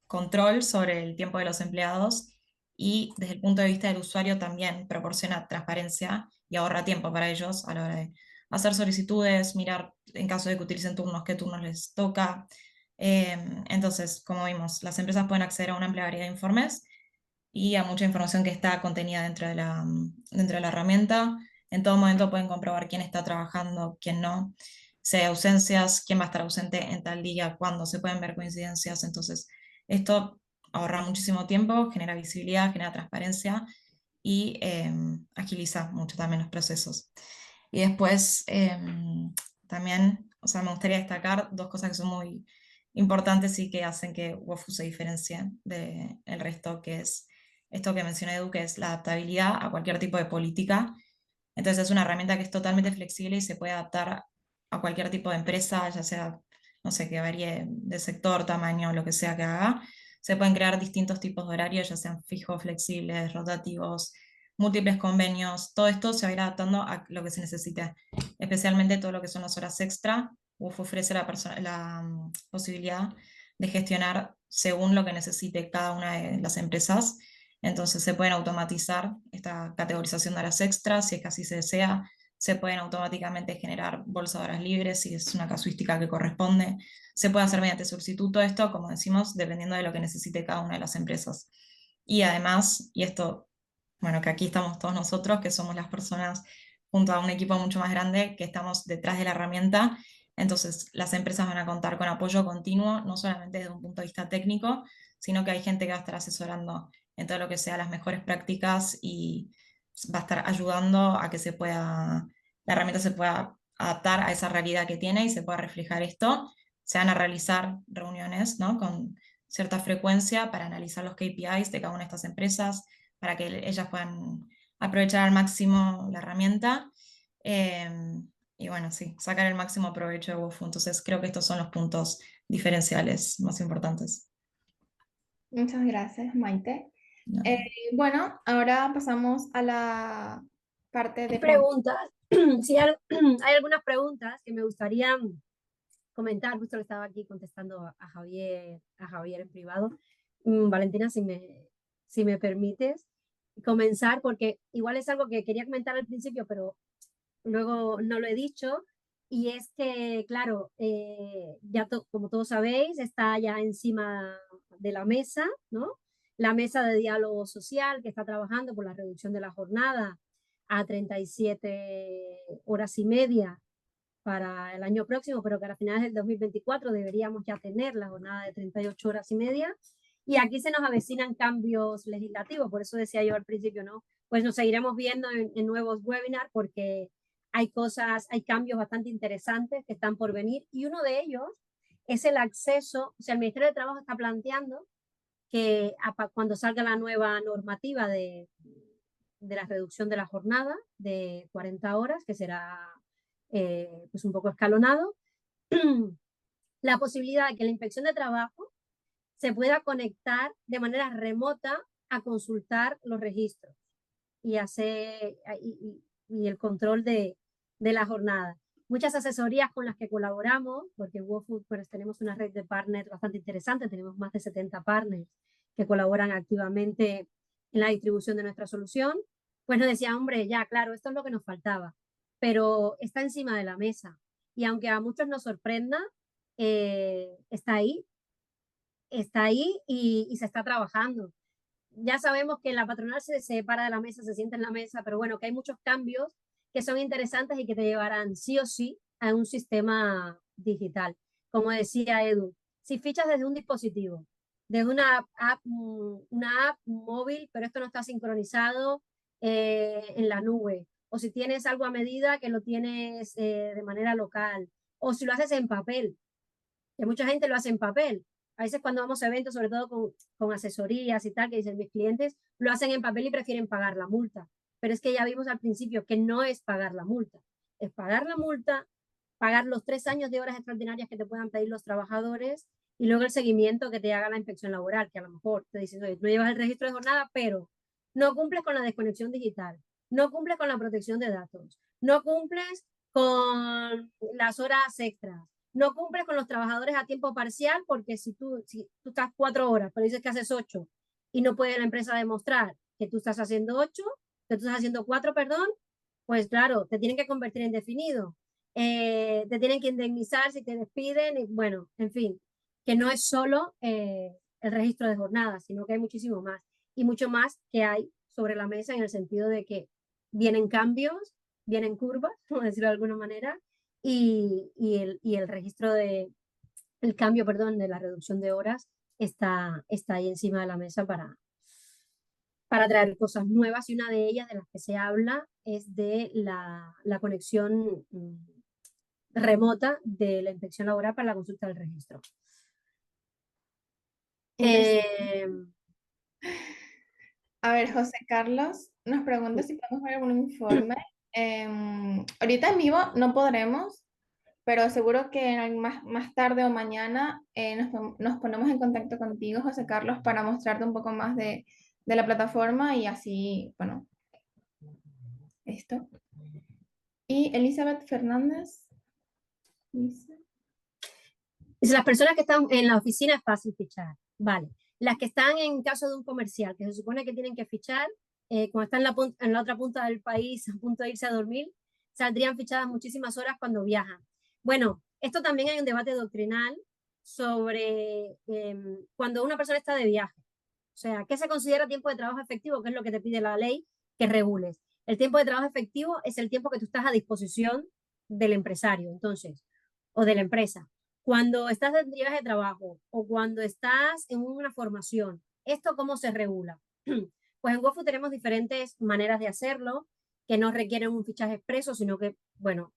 control sobre el tiempo de los empleados, y desde el punto de vista del usuario también proporciona transparencia y ahorra tiempo para ellos a la hora de hacer solicitudes, mirar en caso de que utilicen turnos, qué turnos les toca. Entonces, como vimos, las empresas pueden acceder a una amplia variedad de informes y a mucha información que está contenida dentro de la herramienta. En todo momento pueden comprobar quién está trabajando, quién no, si hay ausencias, quién va a estar ausente en tal día, cuándo, se pueden ver coincidencias. Entonces, esto ahorra muchísimo tiempo, genera visibilidad, genera transparencia y agiliza mucho también los procesos. Y después, también, o sea, me gustaría destacar dos cosas que son muy importantes y que hacen que Wofu se diferencie del resto, que es esto que mencioné, Edu, que es la adaptabilidad a cualquier tipo de política. Entonces es una herramienta que es totalmente flexible y se puede adaptar a cualquier tipo de empresa, ya sea, no sé, que varíe de sector, tamaño, lo que sea que haga. Se pueden crear distintos tipos de horarios, ya sean fijos, flexibles, rotativos, múltiples convenios. Todo esto se va a ir adaptando a lo que se necesite, especialmente todo lo que son las horas extra. UF ofrece la posibilidad de gestionar según lo que necesite cada una de las empresas. Entonces se pueden automatizar esta categorización de horas extras, si es que así se desea. Se pueden automáticamente generar bolsa de horas libres si es una casuística que corresponde. Se puede hacer mediante sustituto esto, como decimos, dependiendo de lo que necesite cada una de las empresas. Y además, y esto, bueno, que aquí estamos todos nosotros, que somos las personas junto a un equipo mucho más grande que estamos detrás de la herramienta. Entonces, las empresas van a contar con apoyo continuo, no solamente desde un punto de vista técnico, sino que hay gente que va a estar asesorando en todo lo que sea las mejores prácticas y va a estar ayudando a que la herramienta se pueda adaptar a esa realidad que tiene y se pueda reflejar esto. Se van a realizar reuniones, ¿no?, con cierta frecuencia para analizar los KPIs de cada una de estas empresas, para que ellas puedan aprovechar al máximo la herramienta. Y bueno, sí, sacar el máximo provecho de WooFu. Entonces creo que estos son los puntos diferenciales más importantes. Muchas gracias, Maite. No. Bueno, ahora pasamos a la parte de preguntas. Sí, hay algunas preguntas que me gustaría comentar. Justo le estaba aquí contestando a Javier en privado. Valentina, si me permites comenzar, porque igual es algo que quería comentar al principio, pero luego no lo he dicho, y es que, claro, como todos sabéis, está ya encima de la mesa, ¿no? La mesa de diálogo social que está trabajando por la reducción de la jornada a 37 horas y media para el año próximo, pero que a finales del 2024 deberíamos ya tener la jornada de 38 horas y media. Y aquí se nos avecinan cambios legislativos, por eso decía yo al principio, ¿no? Pues nos seguiremos viendo en nuevos webinars porque hay cambios bastante interesantes que están por venir y uno de ellos es el acceso, o sea, el Ministerio de Trabajo está planteando que cuando salga la nueva normativa de la reducción de la jornada de 40 horas, que será pues un poco escalonado, la posibilidad de que la inspección de trabajo se pueda conectar de manera remota a consultar los registros y hacer y el control de la jornada. Muchas asesorías con las que colaboramos, porque en WOFU pues, tenemos una red de partners bastante interesante, tenemos más de 70 partners que colaboran activamente en la distribución de nuestra solución, pues nos decía, hombre, ya, claro, esto es lo que nos faltaba, pero está encima de la mesa. Y aunque a muchos nos sorprenda, está ahí y se está trabajando. Ya sabemos que la patronal se para de la mesa, se sienta en la mesa, pero bueno, que hay muchos cambios que son interesantes y que te llevarán sí o sí a un sistema digital. Como decía Edu, si fichas desde un dispositivo, desde una app móvil, pero esto no está sincronizado en la nube, o si tienes algo a medida que lo tienes de manera local, o si lo haces en papel, que mucha gente lo hace en papel. A veces cuando vamos a eventos, sobre todo con asesorías y tal, que dicen mis clientes, lo hacen en papel y prefieren pagar la multa. Pero es que ya vimos al principio que no es pagar la multa, es pagar la multa, pagar los 3 años de horas extraordinarias que te puedan pedir los trabajadores y luego el seguimiento que te haga la inspección laboral, que a lo mejor te dicen, oye, no llevas el registro de jornada, pero no cumples con la desconexión digital, no cumples con la protección de datos, no cumples con las horas extras, no cumples con los trabajadores a tiempo parcial porque si tú estás 4 horas, pero dices que haces 8 y no puede la empresa demostrar que tú estás haciendo 8, que tú estás haciendo 4, perdón, pues claro, te tienen que convertir en definido, te tienen que indemnizar si te despiden, y bueno, en fin, que no es solo el registro de jornadas, sino que hay muchísimo más y mucho más que hay sobre la mesa en el sentido de que vienen cambios, vienen curvas, por decirlo de alguna manera, y el registro el cambio, perdón, de la reducción de horas está ahí encima de la mesa para traer cosas nuevas y una de ellas de las que se habla es de la conexión remota de la inspección laboral para la consulta del registro. A ver, José Carlos nos pregunta si podemos ver algún informe. Ahorita en vivo no podremos, pero seguro que más tarde o mañana nos ponemos en contacto contigo, José Carlos, para mostrarte un poco más de la plataforma y así, bueno, esto. Y Elizabeth Fernández dice... Dice, las personas que están en la oficina es fácil fichar. Vale. Las que están en caso de un comercial, que se supone que tienen que fichar, cuando están en la otra punta del país, a punto de irse a dormir, saldrían fichadas muchísimas horas cuando viajan. Bueno, esto también hay un debate doctrinal sobre cuando una persona está de viaje. O sea, ¿qué se considera tiempo de trabajo efectivo? ¿Qué es lo que te pide la ley que regules? El tiempo de trabajo efectivo es el tiempo que tú estás a disposición del empresario, entonces, o de la empresa. Cuando estás de viaje de trabajo o cuando estás en una formación, ¿esto cómo se regula? Pues en WOFU tenemos diferentes maneras de hacerlo, que no requieren un fichaje expreso, sino que, bueno,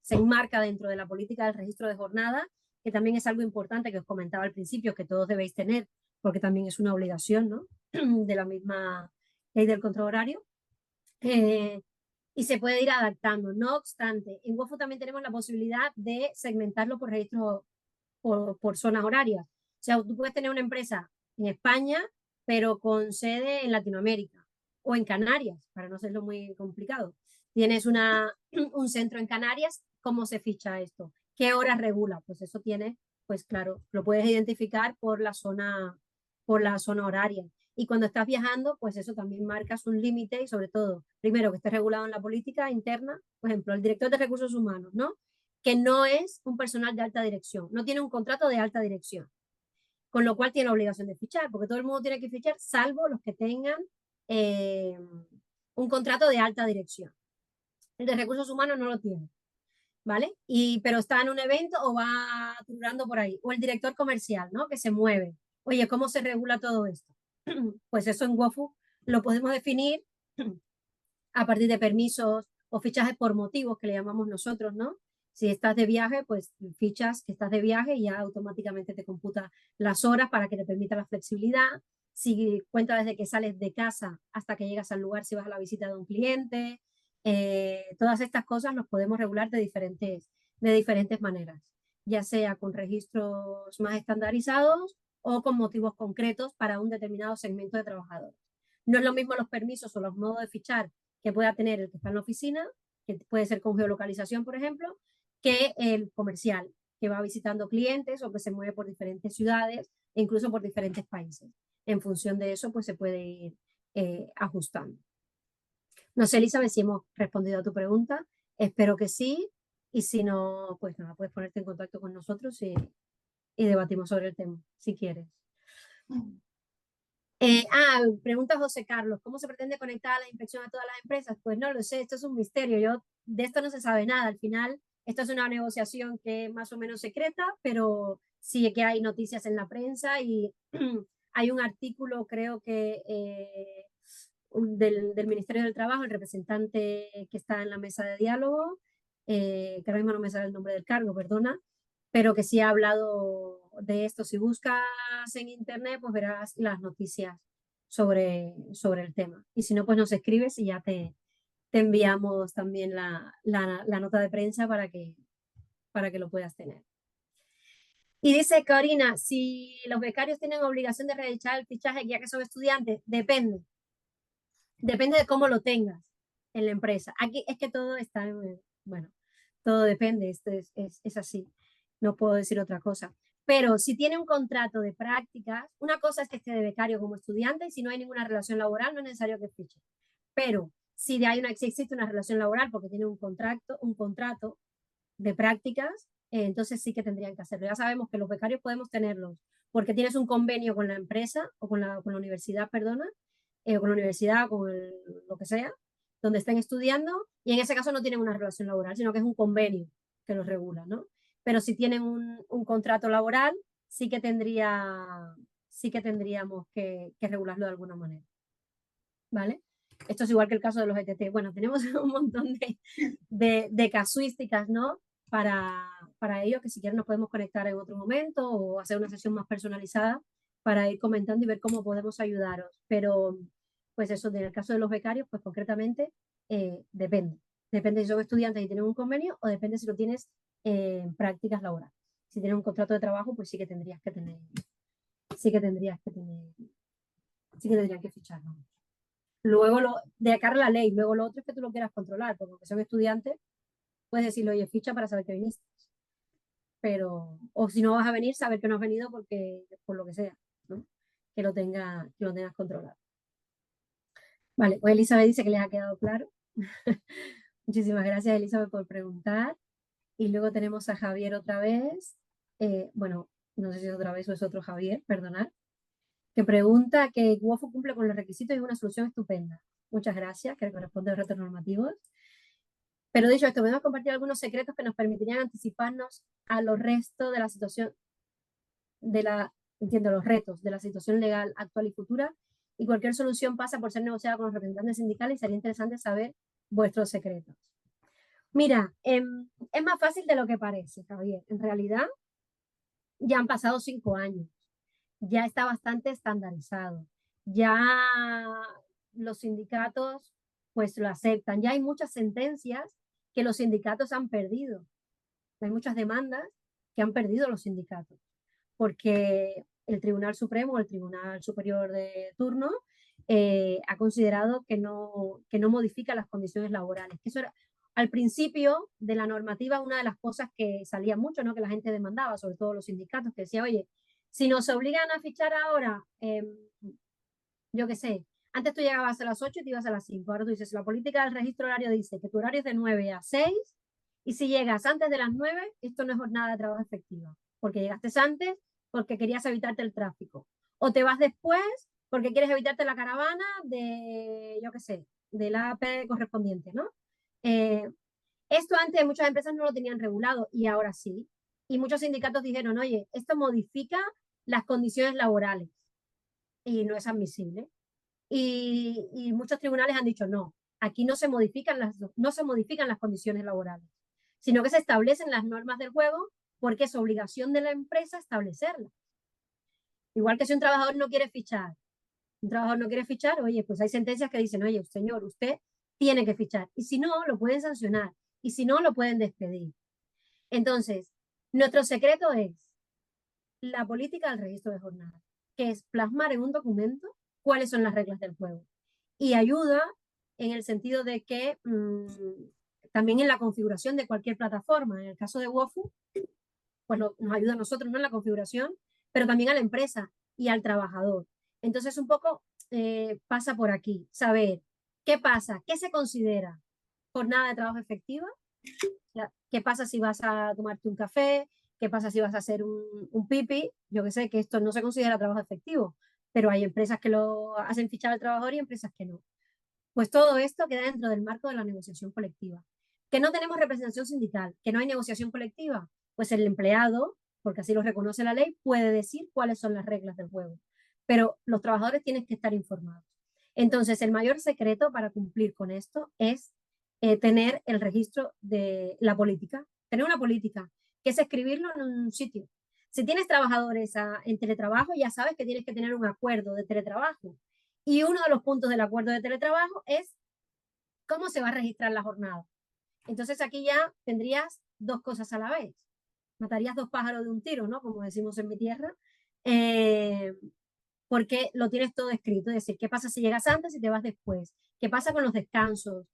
se enmarca dentro de la política del registro de jornada, que también es algo importante que os comentaba al principio, que todos debéis tener, porque también es una obligación, ¿no? De la misma ley del control horario. Y se puede ir adaptando. No obstante, en WOFU también tenemos la posibilidad de segmentarlo por registros, por zonas horarias. O sea, tú puedes tener una empresa en España, pero con sede en Latinoamérica o en Canarias, para no hacerlo muy complicado. Tienes un centro en Canarias, ¿cómo se ficha esto? ¿Qué horas regula? Pues eso tiene, pues claro, lo puedes identificar por la zona horaria. Y cuando estás viajando, pues eso también marcas un límite y sobre todo, primero, que esté regulado en la política interna, por ejemplo, el director de recursos humanos, ¿no? Que no es un personal de alta dirección, no tiene un contrato de alta dirección, con lo cual tiene obligación de fichar, porque todo el mundo tiene que fichar, salvo los que tengan un contrato de alta dirección. El de recursos humanos no lo tiene, ¿vale? Pero está en un evento o va durando por ahí. O el director comercial, ¿no? Que se mueve. Oye, ¿cómo se regula todo esto? Pues eso en WOFU lo podemos definir a partir de permisos o fichajes por motivos que le llamamos nosotros, ¿no? Si estás de viaje, pues fichas que estás de viaje y ya automáticamente te computa las horas para que te permita la flexibilidad. Si cuenta desde que sales de casa hasta que llegas al lugar, si vas a la visita de un cliente, todas estas cosas los podemos regular de diferentes maneras, ya sea con registros más estandarizados o con motivos concretos para un determinado segmento de trabajadores. No es lo mismo los permisos o los modos de fichar que pueda tener el que está en la oficina, que puede ser con geolocalización, por ejemplo, que el comercial, que va visitando clientes o que se mueve por diferentes ciudades e incluso por diferentes países. En función de eso, pues se puede ir ajustando. No sé, Elizabeth, si hemos respondido a tu pregunta. Espero que sí. Y si no, pues nada, puedes ponerte en contacto con nosotros y debatimos sobre el tema, si quieres. Pregunta José Carlos, ¿cómo se pretende conectar la inspección a todas las empresas? Pues no lo sé, esto es un misterio, de esto no se sabe nada, al final esto es una negociación que es más o menos secreta, pero sí que hay noticias en la prensa y hay un artículo, creo que del Ministerio del Trabajo, el representante que está en la mesa de diálogo, que ahora mismo no me sale el nombre del cargo, perdona, pero que sí ha hablado de esto. Si buscas en internet, pues verás las noticias sobre el tema. Y si no, pues nos escribes y ya te enviamos también la nota de prensa para que lo puedas tener. Y dice Corina, si los becarios tienen obligación de realizar el fichaje ya que son estudiantes, depende de cómo lo tengas en la empresa. Aquí es que todo está, bueno, todo depende, esto es así, no puedo decir otra cosa. Pero si tiene un contrato de prácticas, una cosa es que esté de becario como estudiante y si no hay ninguna relación laboral no es necesario que fiche. Pero si existe una relación laboral porque tiene un contrato de prácticas, entonces sí que tendrían que hacerlo. Ya sabemos que los becarios podemos tenerlos porque tienes un convenio con la empresa o con la universidad, perdona, con la universidad, lo que sea, donde estén estudiando, y en ese caso no tienen una relación laboral, sino que es un convenio que los regula, ¿no? Pero si tienen un contrato laboral, sí que tendríamos que regularlo de alguna manera. ¿Vale? Esto es igual que el caso de los ETT. Bueno, tenemos un montón de casuísticas, ¿no? Para ello, que si quieren nos podemos conectar en otro momento o hacer una sesión más personalizada para ir comentando y ver cómo podemos ayudaros. Pero, pues eso, en el caso de los becarios, pues concretamente depende. Depende si son estudiantes y tienen un convenio o depende si lo tienes en prácticas laborales. Si tienes un contrato de trabajo, pues sí que tendrían que ficharlo. Luego, de cara a la ley, luego lo otro es que tú lo quieras controlar, porque aunque son estudiantes, puedes decirle, oye, ficha para saber que viniste. Pero, o si no vas a venir, saber que no has venido por lo que sea, ¿no? Que lo tengas controlado. Vale, pues Elizabeth dice que les ha quedado claro. Muchísimas gracias, Elizabeth, por preguntar. Y luego tenemos a Javier otra vez. Bueno, no sé si es otra vez o es otro Javier, perdonad. Que pregunta que WOFU cumple con los requisitos y es una solución estupenda. Muchas gracias, que corresponde a los retos normativos. Pero dicho esto, podemos compartir algunos secretos que nos permitirían anticiparnos a los restos de la situación, los retos de la situación legal actual y futura, y cualquier solución pasa por ser negociada con los representantes sindicales y sería interesante saber vuestros secretos. Mira, es más fácil de lo que parece, Javier. En realidad, ya han pasado 5 años, ya está bastante estandarizado, ya los sindicatos pues lo aceptan, ya hay muchas sentencias que los sindicatos han perdido, hay muchas demandas que han perdido los sindicatos, porque el Tribunal Supremo, el Tribunal Superior de turno, ha considerado que no modifica las condiciones laborales. Eso era, al principio de la normativa, una de las cosas que salía mucho, ¿no? Que la gente demandaba, sobre todo los sindicatos, que decía, oye, si nos obligan a fichar ahora, yo qué sé, antes tú llegabas a las 8 y te ibas a las 5, ahora tú dices, la política del registro horario dice que tu horario es de 9 a 6, y si llegas antes de las 9, esto no es jornada de trabajo efectiva, porque llegaste antes, porque querías evitarte el tráfico. O te vas después porque quieres evitarte la caravana de, yo qué sé, de la AP correspondiente, ¿no? Esto antes muchas empresas no lo tenían regulado y ahora sí. Y muchos sindicatos dijeron, oye, esto modifica las condiciones laborales y no es admisible. Y muchos tribunales han dicho, no, aquí no se modifican las condiciones laborales, sino que se establecen las normas del juego porque es obligación de la empresa establecerlas. Igual que si un trabajador no quiere fichar, oye, pues hay sentencias que dicen, oye, señor, usted tiene que fichar. Y si no, lo pueden sancionar. Y si no, lo pueden despedir. Entonces, nuestro secreto es la política del registro de jornada, que es plasmar en un documento cuáles son las reglas del juego. Y ayuda en el sentido de que también en la configuración de cualquier plataforma, en el caso de WOFU, pues nos ayuda a nosotros, ¿no?, en la configuración, pero también a la empresa y al trabajador. Entonces, un poco pasa por aquí, saber qué pasa, qué se considera jornada de trabajo efectiva, qué pasa si vas a tomarte un café, qué pasa si vas a hacer un pipi, yo que sé, que esto no se considera trabajo efectivo, pero hay empresas que lo hacen fichar al trabajador y empresas que no. Pues todo esto queda dentro del marco de la negociación colectiva. Que no tenemos representación sindical, que no hay negociación colectiva, pues el empleado, porque así lo reconoce la ley, puede decir cuáles son las reglas del juego. Pero los trabajadores tienen que estar informados. Entonces, el mayor secreto para cumplir con esto es tener el registro de la política, tener una política, que es escribirlo en un sitio. Si tienes trabajadores en teletrabajo, ya sabes que tienes que tener un acuerdo de teletrabajo. Y uno de los puntos del acuerdo de teletrabajo es cómo se va a registrar la jornada. Entonces aquí ya tendrías dos cosas a la vez. Matarías dos pájaros de un tiro, ¿no? Como decimos en mi tierra, porque lo tienes todo escrito. Es decir, ¿qué pasa si llegas antes y te vas después? ¿Qué pasa con los descansos?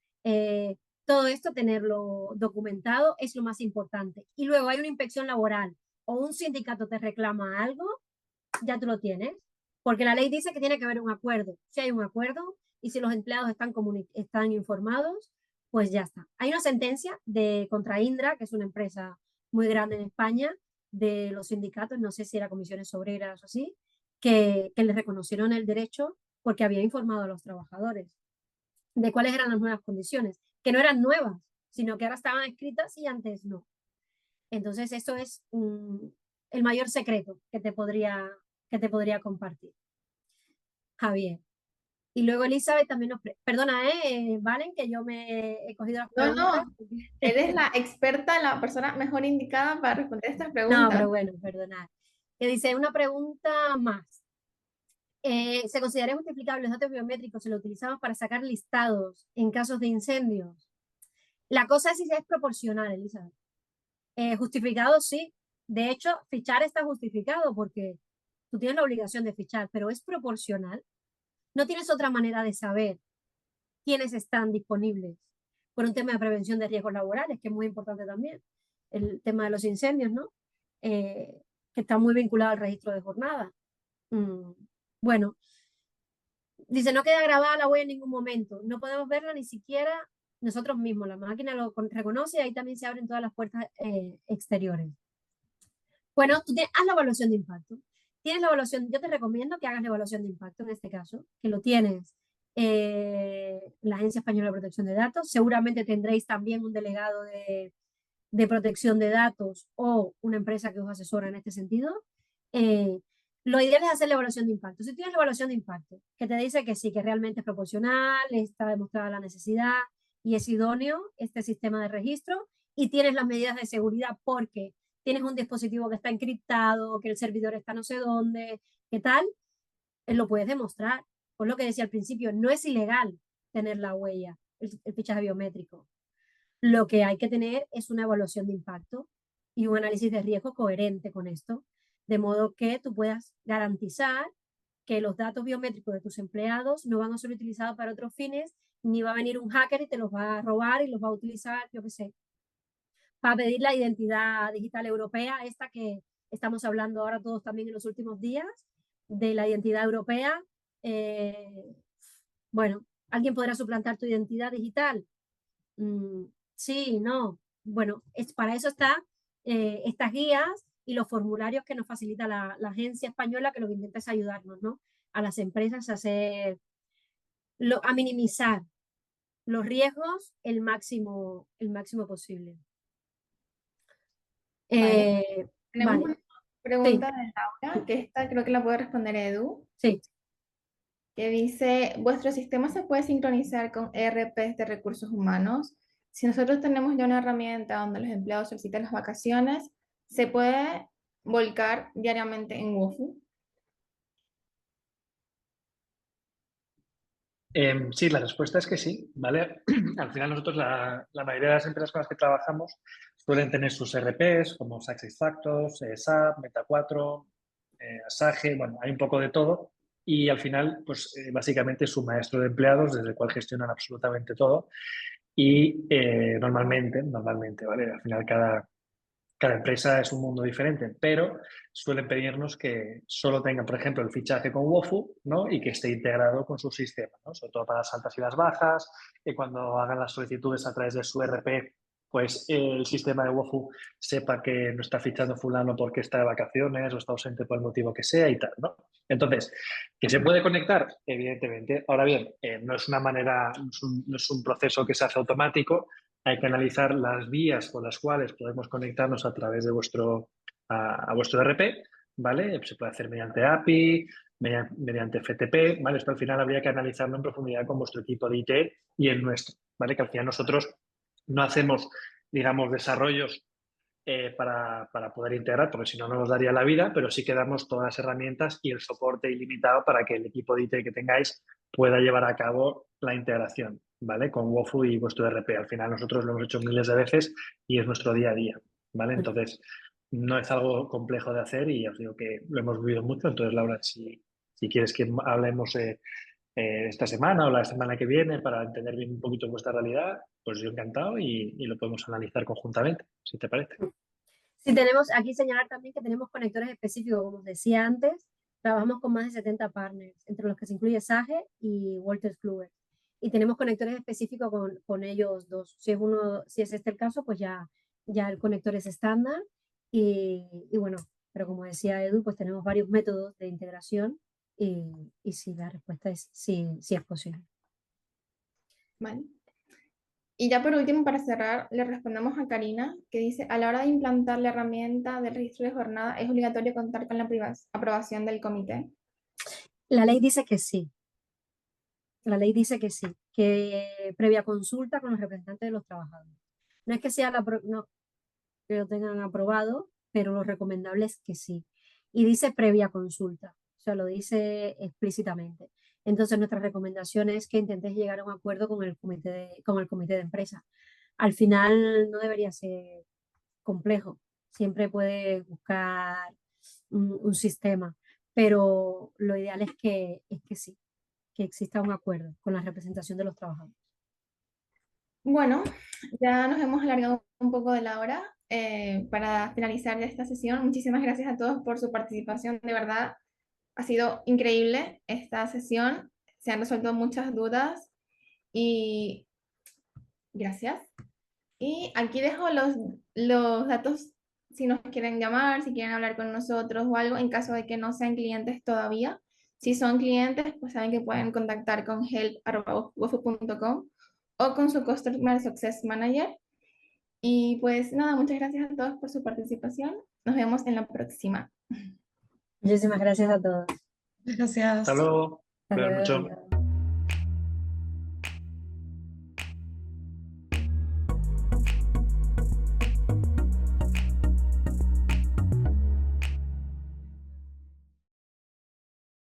Todo esto, tenerlo documentado es lo más importante. Y luego hay una inspección laboral o un sindicato te reclama algo, ya tú lo tienes. Porque la ley dice que tiene que haber un acuerdo. Si hay un acuerdo y si los empleados están informados, pues ya está. Hay una sentencia contra Indra, que es una empresa muy grande en España, de los sindicatos, no sé si era comisiones obreras o así, que les reconocieron el derecho porque había informado a los trabajadores de cuáles eran las nuevas condiciones, que no eran nuevas, sino que ahora estaban escritas y antes no. Entonces, eso es el mayor secreto que te podría compartir. Javier. Y luego Elizabeth también perdona, Valen, que yo me he cogido las preguntas. No, eres la experta, la persona mejor indicada para responder estas preguntas. No, pero bueno, perdonad. Que dice, una pregunta más. ¿Se considera justificable los datos biométricos si lo utilizamos para sacar listados en casos de incendios? La cosa es si es proporcional, Elizabeth. Justificado, sí. De hecho, fichar está justificado porque tú tienes la obligación de fichar, pero es proporcional. No tienes otra manera de saber quiénes están disponibles por un tema de prevención de riesgos laborales, que es muy importante también. El tema de los incendios, ¿no? Que está muy vinculado al registro de jornada. Bueno, dice, no queda grabada la huella en ningún momento. No podemos verla ni siquiera nosotros mismos. La máquina lo reconoce y ahí también se abren todas las puertas exteriores. Bueno, haz la evaluación de impacto. Tienes la evaluación, yo te recomiendo que hagas la evaluación de impacto en este caso, que lo tienes la Agencia Española de Protección de Datos. Seguramente tendréis también un delegado de protección de datos o una empresa que os asesora en este sentido. Lo ideal es hacer la evaluación de impacto. Si tienes la evaluación de impacto, que te dice que sí, que realmente es proporcional, está demostrada la necesidad y es idóneo este sistema de registro, y tienes las medidas de seguridad porque tienes un dispositivo que está encriptado, que el servidor está no sé dónde, ¿qué tal? Lo puedes demostrar. Por lo que decía al principio, no es ilegal tener la huella, el fichaje biométrico. Lo que hay que tener es una evaluación de impacto y un análisis de riesgo coherente con esto, de modo que tú puedas garantizar que los datos biométricos de tus empleados no van a ser utilizados para otros fines, ni va a venir un hacker y te los va a robar y los va a utilizar, yo qué sé, para pedir la identidad digital europea, esta que estamos hablando ahora todos también en los últimos días, de la identidad europea. Bueno, ¿alguien podrá suplantar tu identidad digital? Sí, no. Bueno, para eso están estas guías y los formularios que nos facilita la agencia española, que lo que intenta es ayudarnos, ¿no? A las empresas a a minimizar los riesgos el máximo posible. Vale. Tenemos Vale. una Sí, pregunta de Laura, que esta creo que la puede responder Edu, sí. que dice, ¿vuestro sistema se puede sincronizar con ERPs de recursos humanos? Si nosotros tenemos ya una herramienta donde los empleados solicitan las vacaciones, ¿se puede volcar diariamente en Wofu? Sí, la respuesta es que sí, ¿vale? Al final nosotros, la mayoría de las empresas con las que trabajamos suelen tener sus RPs como SuccessFactors, SAP, Meta4, Sage, bueno, hay un poco de todo y al final, pues básicamente es un maestro de empleados desde el cual gestionan absolutamente todo y normalmente, ¿vale? Al final cada empresa es un mundo diferente, pero suelen pedirnos que solo tengan, por ejemplo, el fichaje con Wofu, ¿no? Y que esté integrado con su sistema, ¿no? Sobre todo para las altas y las bajas, que cuando hagan las solicitudes a través de su RP, pues el sistema de Wofu sepa que no está fichando fulano porque está de vacaciones o está ausente por el motivo que sea y tal, ¿no? Entonces, ¿que se puede conectar? Evidentemente. Ahora bien, no es una manera, no es un proceso que se hace automático, hay que analizar las vías por las cuales podemos conectarnos a través de a vuestro RP, ¿vale? Se puede hacer mediante API, mediante FTP, ¿vale? Esto al final habría que analizarlo en profundidad con vuestro equipo de IT y el nuestro, ¿vale? Que al final nosotros no hacemos, digamos, desarrollos para poder integrar, porque si no, no nos daría la vida, pero sí que damos todas las herramientas y el soporte ilimitado para que el equipo de IT que tengáis pueda llevar a cabo la integración, ¿vale? Con Wofu y vuestro RP. Al final nosotros lo hemos hecho miles de veces y es nuestro día a día, ¿vale? Entonces, no es algo complejo de hacer y os digo que lo hemos vivido mucho. Entonces, Laura, si quieres que hablemos esta semana o la semana que viene para entender bien un poquito vuestra realidad, pues yo encantado y lo podemos analizar conjuntamente, si te parece. Sí, tenemos aquí señalar también que tenemos conectores específicos, como os decía antes, trabajamos con más de 70 partners, entre los que se incluye Sage y Wolters Kluwer. Y tenemos conectores específicos con ellos dos. Si es este el caso, pues ya el conector es estándar. Y bueno, pero como decía Edu, pues tenemos varios métodos de integración y sí, la respuesta es sí, sí es posible. Vale. Y ya por último, para cerrar, le respondemos a Karina, que dice, a la hora de implantar la herramienta del registro de jornada, ¿es obligatorio contar con la aprobación del comité? La ley dice que sí. La ley dice que sí, que previa consulta con los representantes de los trabajadores. No es que sea no, que lo tengan aprobado, pero lo recomendable es que sí. Y dice previa consulta, o sea, lo dice explícitamente. Entonces, nuestra recomendación es que intentes llegar a un acuerdo con el comité de empresa. Al final no debería ser complejo. Siempre puedes buscar un sistema, pero lo ideal es que sí, que exista un acuerdo con la representación de los trabajadores. Bueno, ya nos hemos alargado un poco de la hora. Para finalizar ya esta sesión, muchísimas gracias a todos por su participación. De verdad, ha sido increíble esta sesión. Se han resuelto muchas dudas y gracias. Y aquí dejo los datos si nos quieren llamar, si quieren hablar con nosotros o algo, en caso de que no sean clientes todavía. Si son clientes, pues saben que pueden contactar con help@wofu.com o con su Customer Success Manager. Y pues nada, muchas gracias a todos por su participación. Nos vemos en la próxima. Muchísimas gracias a todos. Hasta Gracias. luego. Hasta Cuidado luego. mucho.